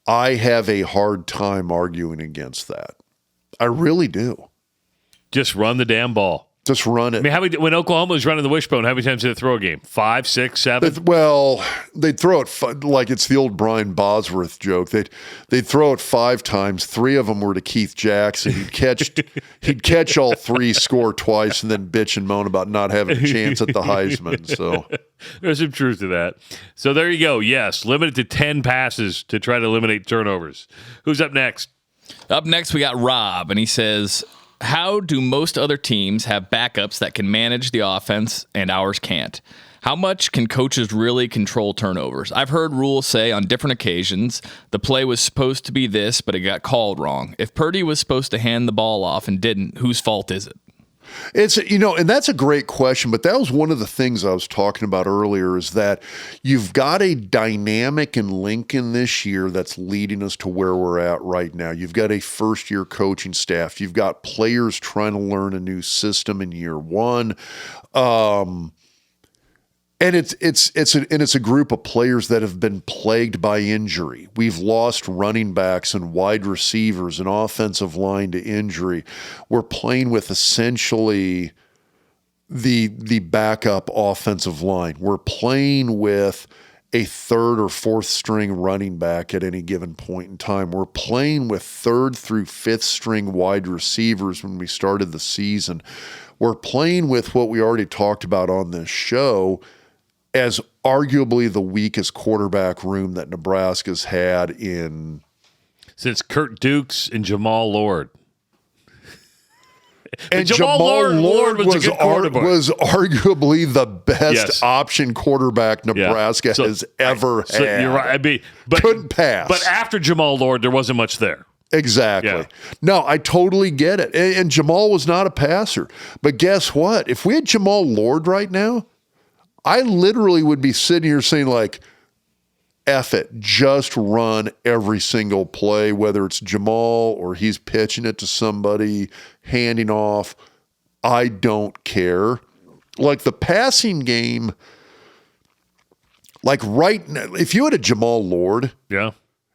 I have a hard time arguing against that. I really do. Just run the damn ball. Just run it. I mean, when Oklahoma was running the wishbone, how many times did it throw a game? 5, 6, 7? Well, they'd throw it like it's the old Brian Bosworth joke. They'd throw it 5 times. 3 of them were to Keith Jackson. He'd catch all 3, score twice, and then bitch and moan about not having a chance at the Heisman. So there's some truth to that. So there you go. Yes, limit it to 10 passes to try to eliminate turnovers. Who's up next? Up next, we got Rob, and he says, how do most other teams have backups that can manage the offense and ours can't? How much can coaches really control turnovers? I've heard Rule say on different occasions, the play was supposed to be this, but it got called wrong. If Purdy was supposed to hand the ball off and didn't, whose fault is it? It's, and that's a great question, but that was one of the things I was talking about earlier is that you've got a dynamic in Lincoln this year that's leading us to where we're at right now. You've got a first-year coaching staff. You've got players trying to learn a new system in year one. And it's a group of players that have been plagued by injury. We've lost running backs and wide receivers and offensive line to injury. We're playing with essentially the backup offensive line. We're playing with a 3rd or 4th string running back at any given point in time. We're playing with 3rd through 5th string wide receivers when we started the season. We're playing with what we already talked about on this show as arguably the weakest quarterback room that Nebraska's had since Kurt Dukes and Jamal Lord. And Jamal Lord was a good quarterback. was arguably the best Yes. option quarterback Nebraska has ever So had. you're right. I mean, but Couldn't pass. But after Jamal Lord, there wasn't much there. Exactly. Yeah. No, I totally get it. And Jamal was not a passer. But guess what? If we had Jamal Lord right now, I literally would be sitting here saying, like, F it, just run every single play, whether it's Jamal or he's pitching it to somebody, handing off. I don't care. Like the passing game, like right now, if you had a Jamal Lord, Yeah.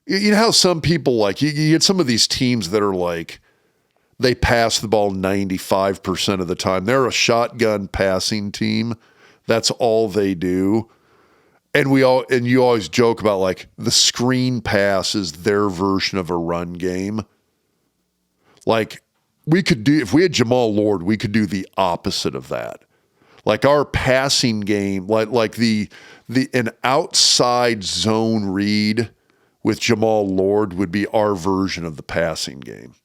you know how some people like, you get some of these teams that are like, they pass the ball 95% of the time. They're a shotgun passing team. That's all they do. And you always joke about like the screen pass is their version of a run game. Like if we had Jamal Lord, we could do the opposite of that. Like our passing game, like an outside zone read with Jamal Lord would be our version of the passing game.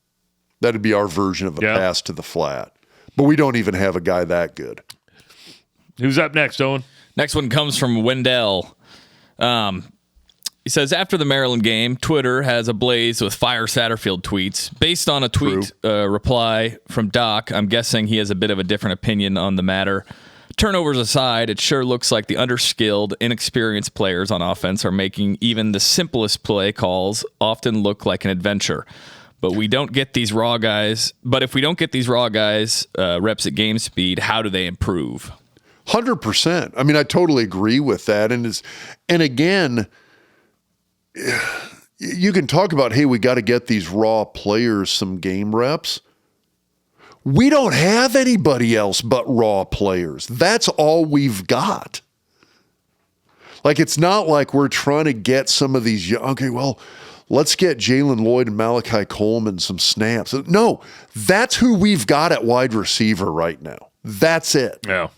That'd be our version of a pass to the flat. But we don't even have a guy that good. Who's up next, Owen? Next one comes from Wendell. He says, after the Maryland game, Twitter has ablaze with fire Satterfield tweets. Based on a tweet reply from Doc, I'm guessing he has a bit of a different opinion on the matter. Turnovers aside, it sure looks like the underskilled, inexperienced players on offense are making even the simplest play calls often look like an adventure. But we don't get these raw guys. But if we don't get these raw guys reps at game speed, how do they improve? 100%. I mean, I totally agree with that. And again, you can talk about, hey, we got to get these raw players some game reps. We don't have anybody else but raw players. That's all we've got. Like, it's not like we're trying to get some of these, okay, well, let's get Jalen Lloyd and Malachi Coleman some snaps. No, that's who we've got at wide receiver right now. That's it. Yeah.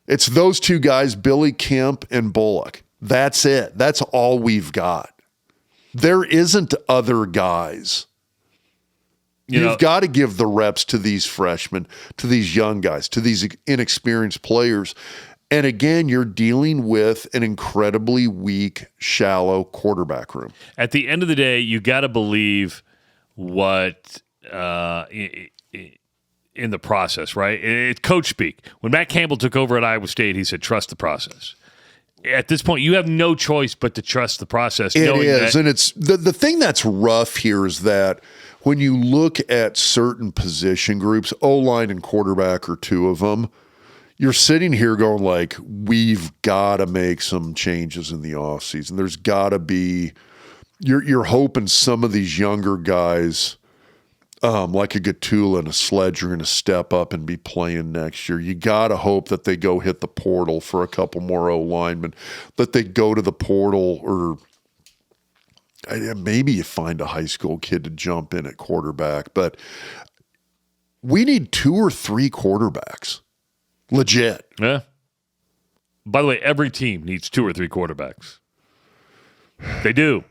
It's those two guys, Billy Kemp and Bullock. That's it. That's all we've got. There isn't other guys. You've got to give the reps to these freshmen, to these young guys, to these inexperienced players. And again, you're dealing with an incredibly weak, shallow quarterback room. At the end of the day, you got to believe what in the process, right? It's coach speak. When Matt Campbell took over at Iowa State, he said, trust the process. At this point, you have no choice but to trust the process. It is. And it's the thing that's rough here is that when you look at certain position groups, O-line and quarterback are two of them, you're sitting here going like, we've got to make some changes in the offseason. There's got to be, you're hoping some of these younger guys, like a Gatula and a Sledge, are going to step up and be playing next year. You got to hope that they go hit the portal for a couple more O-linemen, that they go to the portal, or maybe you find a high school kid to jump in at quarterback. But we need 2 or 3 quarterbacks. Legit. Yeah. By the way, every team needs 2 or 3 quarterbacks. They do.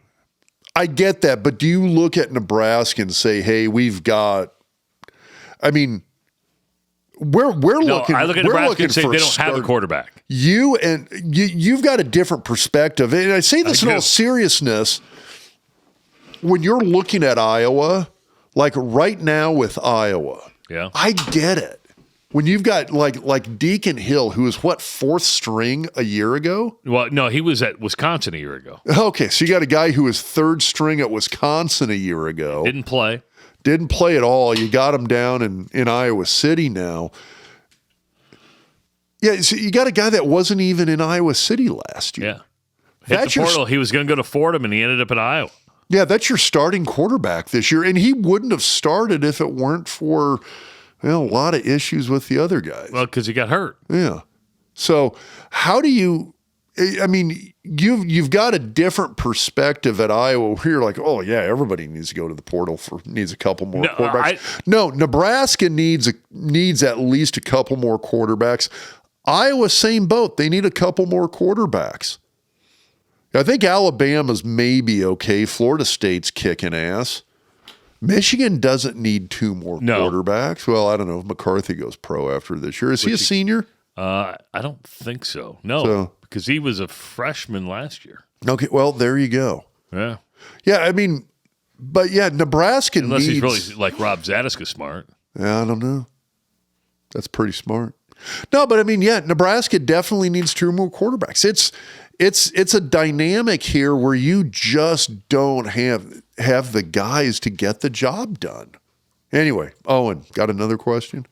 I get that, but do you look at Nebraska and say, "Hey, we've got"? I mean, we're looking. I look at Nebraska and say they don't have a quarterback. You've got a different perspective, and I say this in all seriousness. When you're looking at Iowa, like right now with Iowa, yeah, I get it. When you've got like Deacon Hill, who was what, 4th string a year ago? Well, no, he was at Wisconsin a year ago. Okay, so you got a guy who was 3rd string at Wisconsin a year ago. Didn't play at all. You got him down in Iowa City now. Yeah, so you got a guy that wasn't even in Iowa City last year. Yeah. Hit the portal. He was going to go to Fordham, and he ended up at Iowa. Yeah, that's your starting quarterback this year. And he wouldn't have started if it weren't for a lot of issues with the other guys. Well, because he got hurt. Yeah. So how do you – I mean, you've got a different perspective at Iowa where you're like, oh, yeah, everybody needs to go to the portal needs a couple more quarterbacks. No, Nebraska needs at least a couple more quarterbacks. Iowa, same boat. They need a couple more quarterbacks. I think Alabama's maybe okay. Florida State's kicking ass. Michigan doesn't need 2 more No. quarterbacks. Well, I don't know if McCarthy goes pro after this year. Is he a senior? I don't think so. No, So- because he was a freshman last year. Okay, well, there you go. Yeah. Yeah, I mean, but yeah, Nebraska Unless needs. he's really like Rob Zatechka smart. Yeah, I don't know. That's pretty smart. No, but I mean, yeah, Nebraska definitely needs 2 more quarterbacks. It's a dynamic here where you just don't have the guys to get the job done. Anyway, Owen, got another question?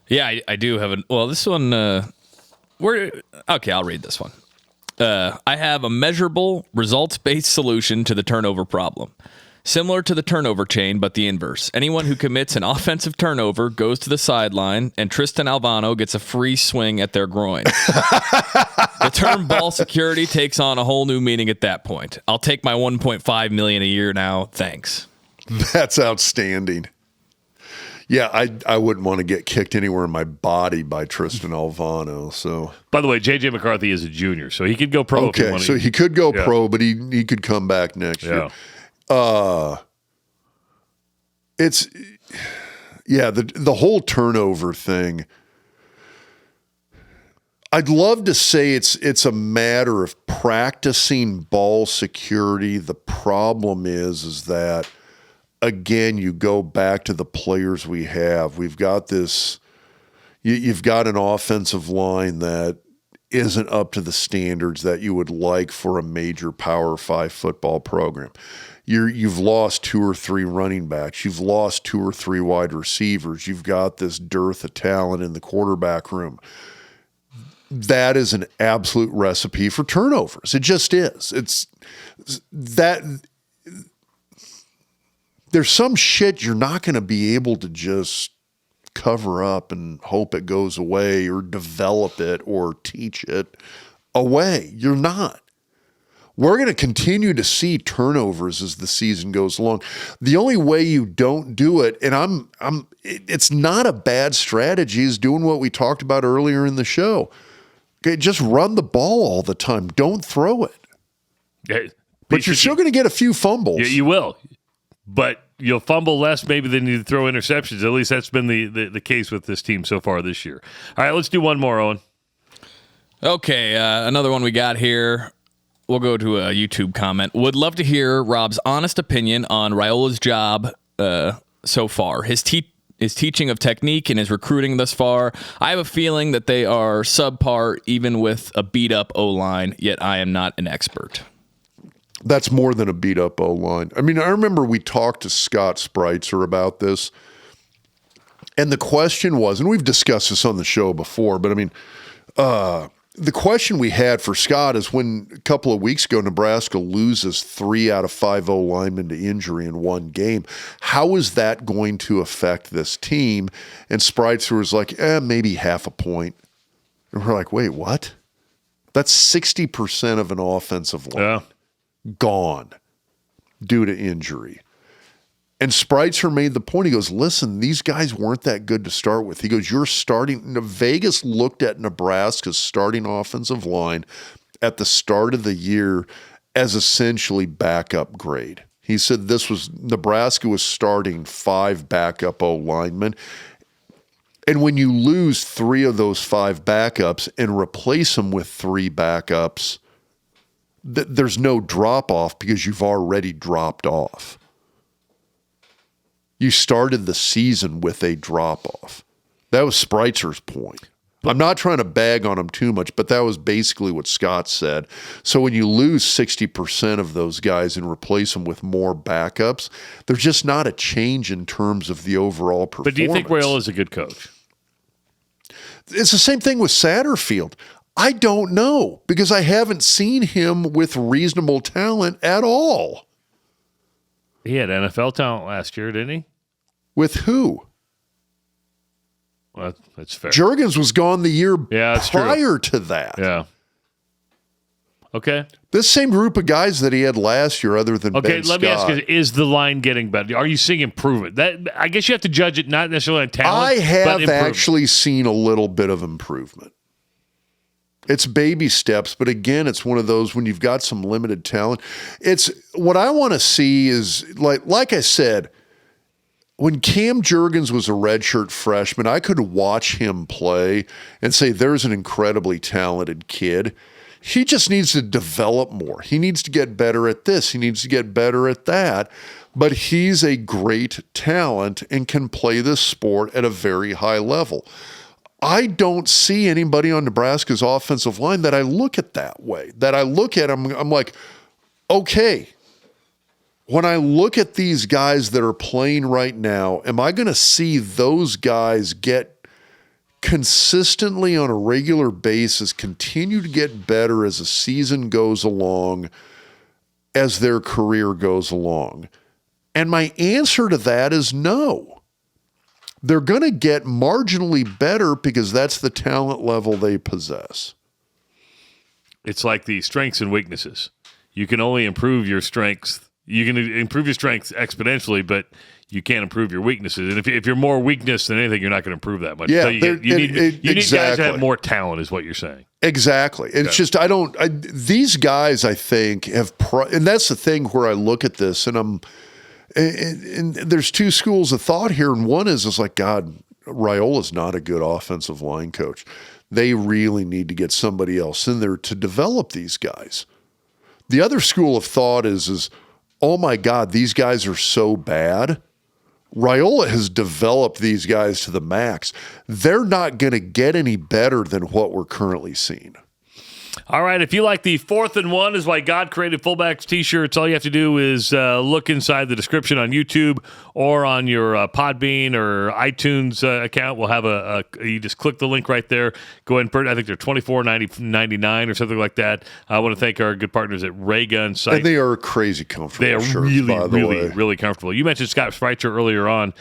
Yeah, I do have this one. I'll read this one. I have a measurable, results-based solution to the turnover problem. Similar to the turnover chain, but the inverse. Anyone who commits an offensive turnover goes to the sideline, and Tristan Alvano gets a free swing at their groin. The term ball security takes on a whole new meaning at that point. I'll take my $1.5 million a year now. Thanks. That's outstanding. Yeah, I wouldn't want to get kicked anywhere in my body by Tristan Alvano. So, By the way, J.J. McCarthy is a junior, so he could go pro. If he okay, wanted. so he could go pro, but he could come back next year. It's the whole turnover thing. I'd love to say it's a matter of practicing ball security. The problem is that, again, you go back to the players we have. We've got this. You've got an offensive line that isn't up to the standards that you would like for a major Power 5 football program. You've lost 2 or 3 running backs. You've lost 2 or 3 wide receivers. You've got this dearth of talent in the quarterback room. That is an absolute recipe for turnovers. It just is. It's that there's some shit you're not going to be able to just cover up and hope it goes away or develop it or teach it away. You're not. We're going to continue to see turnovers as the season goes along. The only way you don't do it, and it's not a bad strategy, is doing what we talked about earlier in the show. Okay, just run the ball all the time. Don't throw it. Yeah, But you're still going to get a few fumbles. Yeah, you will. But you'll fumble less maybe than you throw interceptions. At least that's been the case with this team so far this year. All right, let's do one more, Owen. Okay, another one we got here. We'll go to a YouTube comment. Would love to hear Rob's honest opinion on Raiola's job so far. His teaching of technique and his recruiting thus far. I have a feeling that they are subpar even with a beat-up O-line, yet I am not an expert. That's more than a beat-up O-line. I mean, I remember we talked to Scott Spreitzer about this, and the question was, and we've discussed this on the show before, but I mean, the question we had for Scott is when a couple of weeks ago Nebraska loses 3 out of 5 O-linemen to injury in one game, how is that going to affect this team? And Spreitzer was like, maybe half a point. And we're like, wait, what? That's 60% of an offensive line gone due to injury. And Spreitzer made the point. He goes, listen, these guys weren't that good to start with. He goes, Vegas looked at Nebraska's starting offensive line at the start of the year as essentially backup grade. He said Nebraska was starting 5 backup O-linemen. And when you lose 3 of those 5 backups and replace them with 3 backups, there's no drop-off because you've already dropped off. You started the season with a drop-off. That was Spreitzer's point. I'm not trying to bag on him too much, but that was basically what Scott said. So when you lose 60% of those guys and replace them with more backups, there's just not a change in terms of the overall performance. But do you think Raiola is a good coach? It's the same thing with Satterfield. I don't know because I haven't seen him with reasonable talent at all. He had NFL talent last year, didn't he? With who? Well, that's fair. Juergens was gone the year prior to that. Yeah. Okay. This same group of guys that he had last year, other than Ben let me ask Scott. you, is the line getting better? Are you seeing improvement? I guess you have to judge it not necessarily on talent, I but have improvement. actually seen a little bit of improvement. It's baby steps, but again, it's one of those when you've got some limited talent. It's what I want to see is like I said, when Cam Jurgens was a redshirt freshman, I could watch him play and say, there's an incredibly talented kid. He just needs to develop more. He needs to get better at this. He needs to get better at that. But he's a great talent and can play this sport at a very high level. I don't see anybody on Nebraska's offensive line that I look at that way. That I look at, I'm like, okay, when I look at these guys that are playing right now, am I going to see those guys get consistently on a regular basis, continue to get better as the season goes along, as their career goes along? And my answer to that is no. They're going to get marginally better because that's the talent level they possess. It's like the strengths and weaknesses. You can only improve your strengths. You can improve your strengths exponentially, but you can't improve your weaknesses. And if you're more weakness than anything, you're not going to improve that much. Yeah, so you need guys exactly. to have more talent is what you're saying. Exactly. It's just, these guys, I think, have, and that's the thing where I look at this and and there's two schools of thought here. And one is like, God, Raiola's not a good offensive line coach. They really need to get somebody else in there to develop these guys. The other school of thought is, oh my God, these guys are so bad. Raiola has developed these guys to the max. They're not going to get any better than what we're currently seeing. All right, if you like the 4th and 1 is why God created fullbacks t-shirts, all you have to do is look inside the description on YouTube or on your Podbean or iTunes account. We'll have you just click the link right there. Go ahead and I think they're $24.99 or something like that. I want to thank our good partners at Ray Gun Site. And they are crazy comfortable. They are shirts, really comfortable. You mentioned Scott Spreitzer earlier on.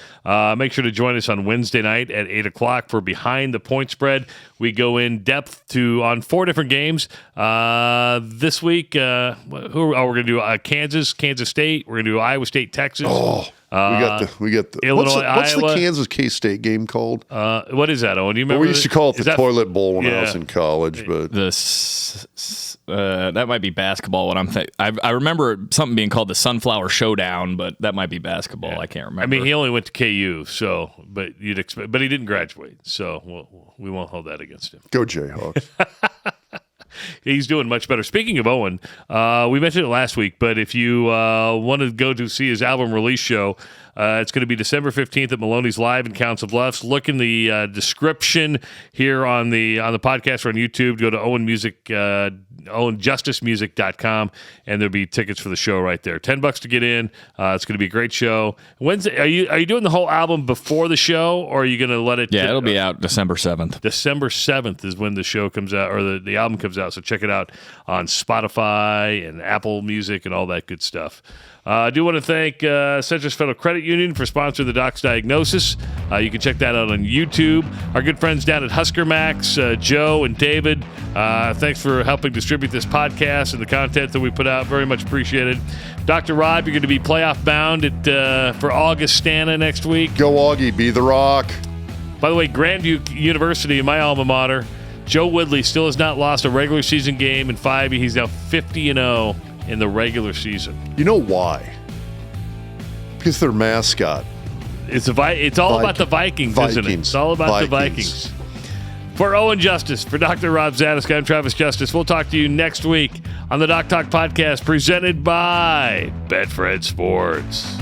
Make sure to join us on Wednesday night at 8 o'clock for Behind the Point Spread. We go in depth on 4 different games. This week, we're going to do Kansas State. We're going to do Iowa State, Texas. Oh, we got the Illinois, what's Iowa. The Kansas K-State game called? What is that, Owen? Do you remember? We used to call it the toilet bowl when Yeah. I was in college, but that might be basketball. What I'm thinking, I remember something being called the Sunflower Showdown, but that might be basketball. I can't remember. I mean, he only went to KU, but you'd expect, but he didn't graduate, so we won't hold that against him. Go Jayhawks. He's doing much better. Speaking of Owen, we mentioned it last week, but if you want to go to see his album release show, it's going to be December 15th at Maloney's Live in Council Bluffs. Look in the description here on the podcast or on YouTube. Go to OwenJusticeMusic.com, and there'll be tickets for the show right there. $10 to get in. It's going to be a great show. Wednesday, are you doing the whole album before the show, or are you going to let it? Yeah, it'll be out December 7th. December 7th is when the show comes out, or the album comes out. So check it out on Spotify and Apple Music and all that good stuff. I do want to thank Citrus Federal Credit Union for sponsoring the Doc's Diagnosis. You can check that out on YouTube. Our good friends down at Husker Max, Joe and David, thanks for helping distribute this podcast and the content that we put out. Very much appreciated. Dr. Rob, you're going to be playoff bound for Augustana next week. Go Augie, be the Rock. By the way, Grandview University, my alma mater, Joe Woodley still has not lost a regular season game in 5. He's now 50-0 in the regular season. You know why? Because their mascot. It's all about the Vikings, isn't it? It's all about the Vikings. For Owen Justice, for Dr. Rob Zatechka, I'm Travis Justice. We'll talk to you next week on the Doc Talk Podcast presented by BetFred Sports.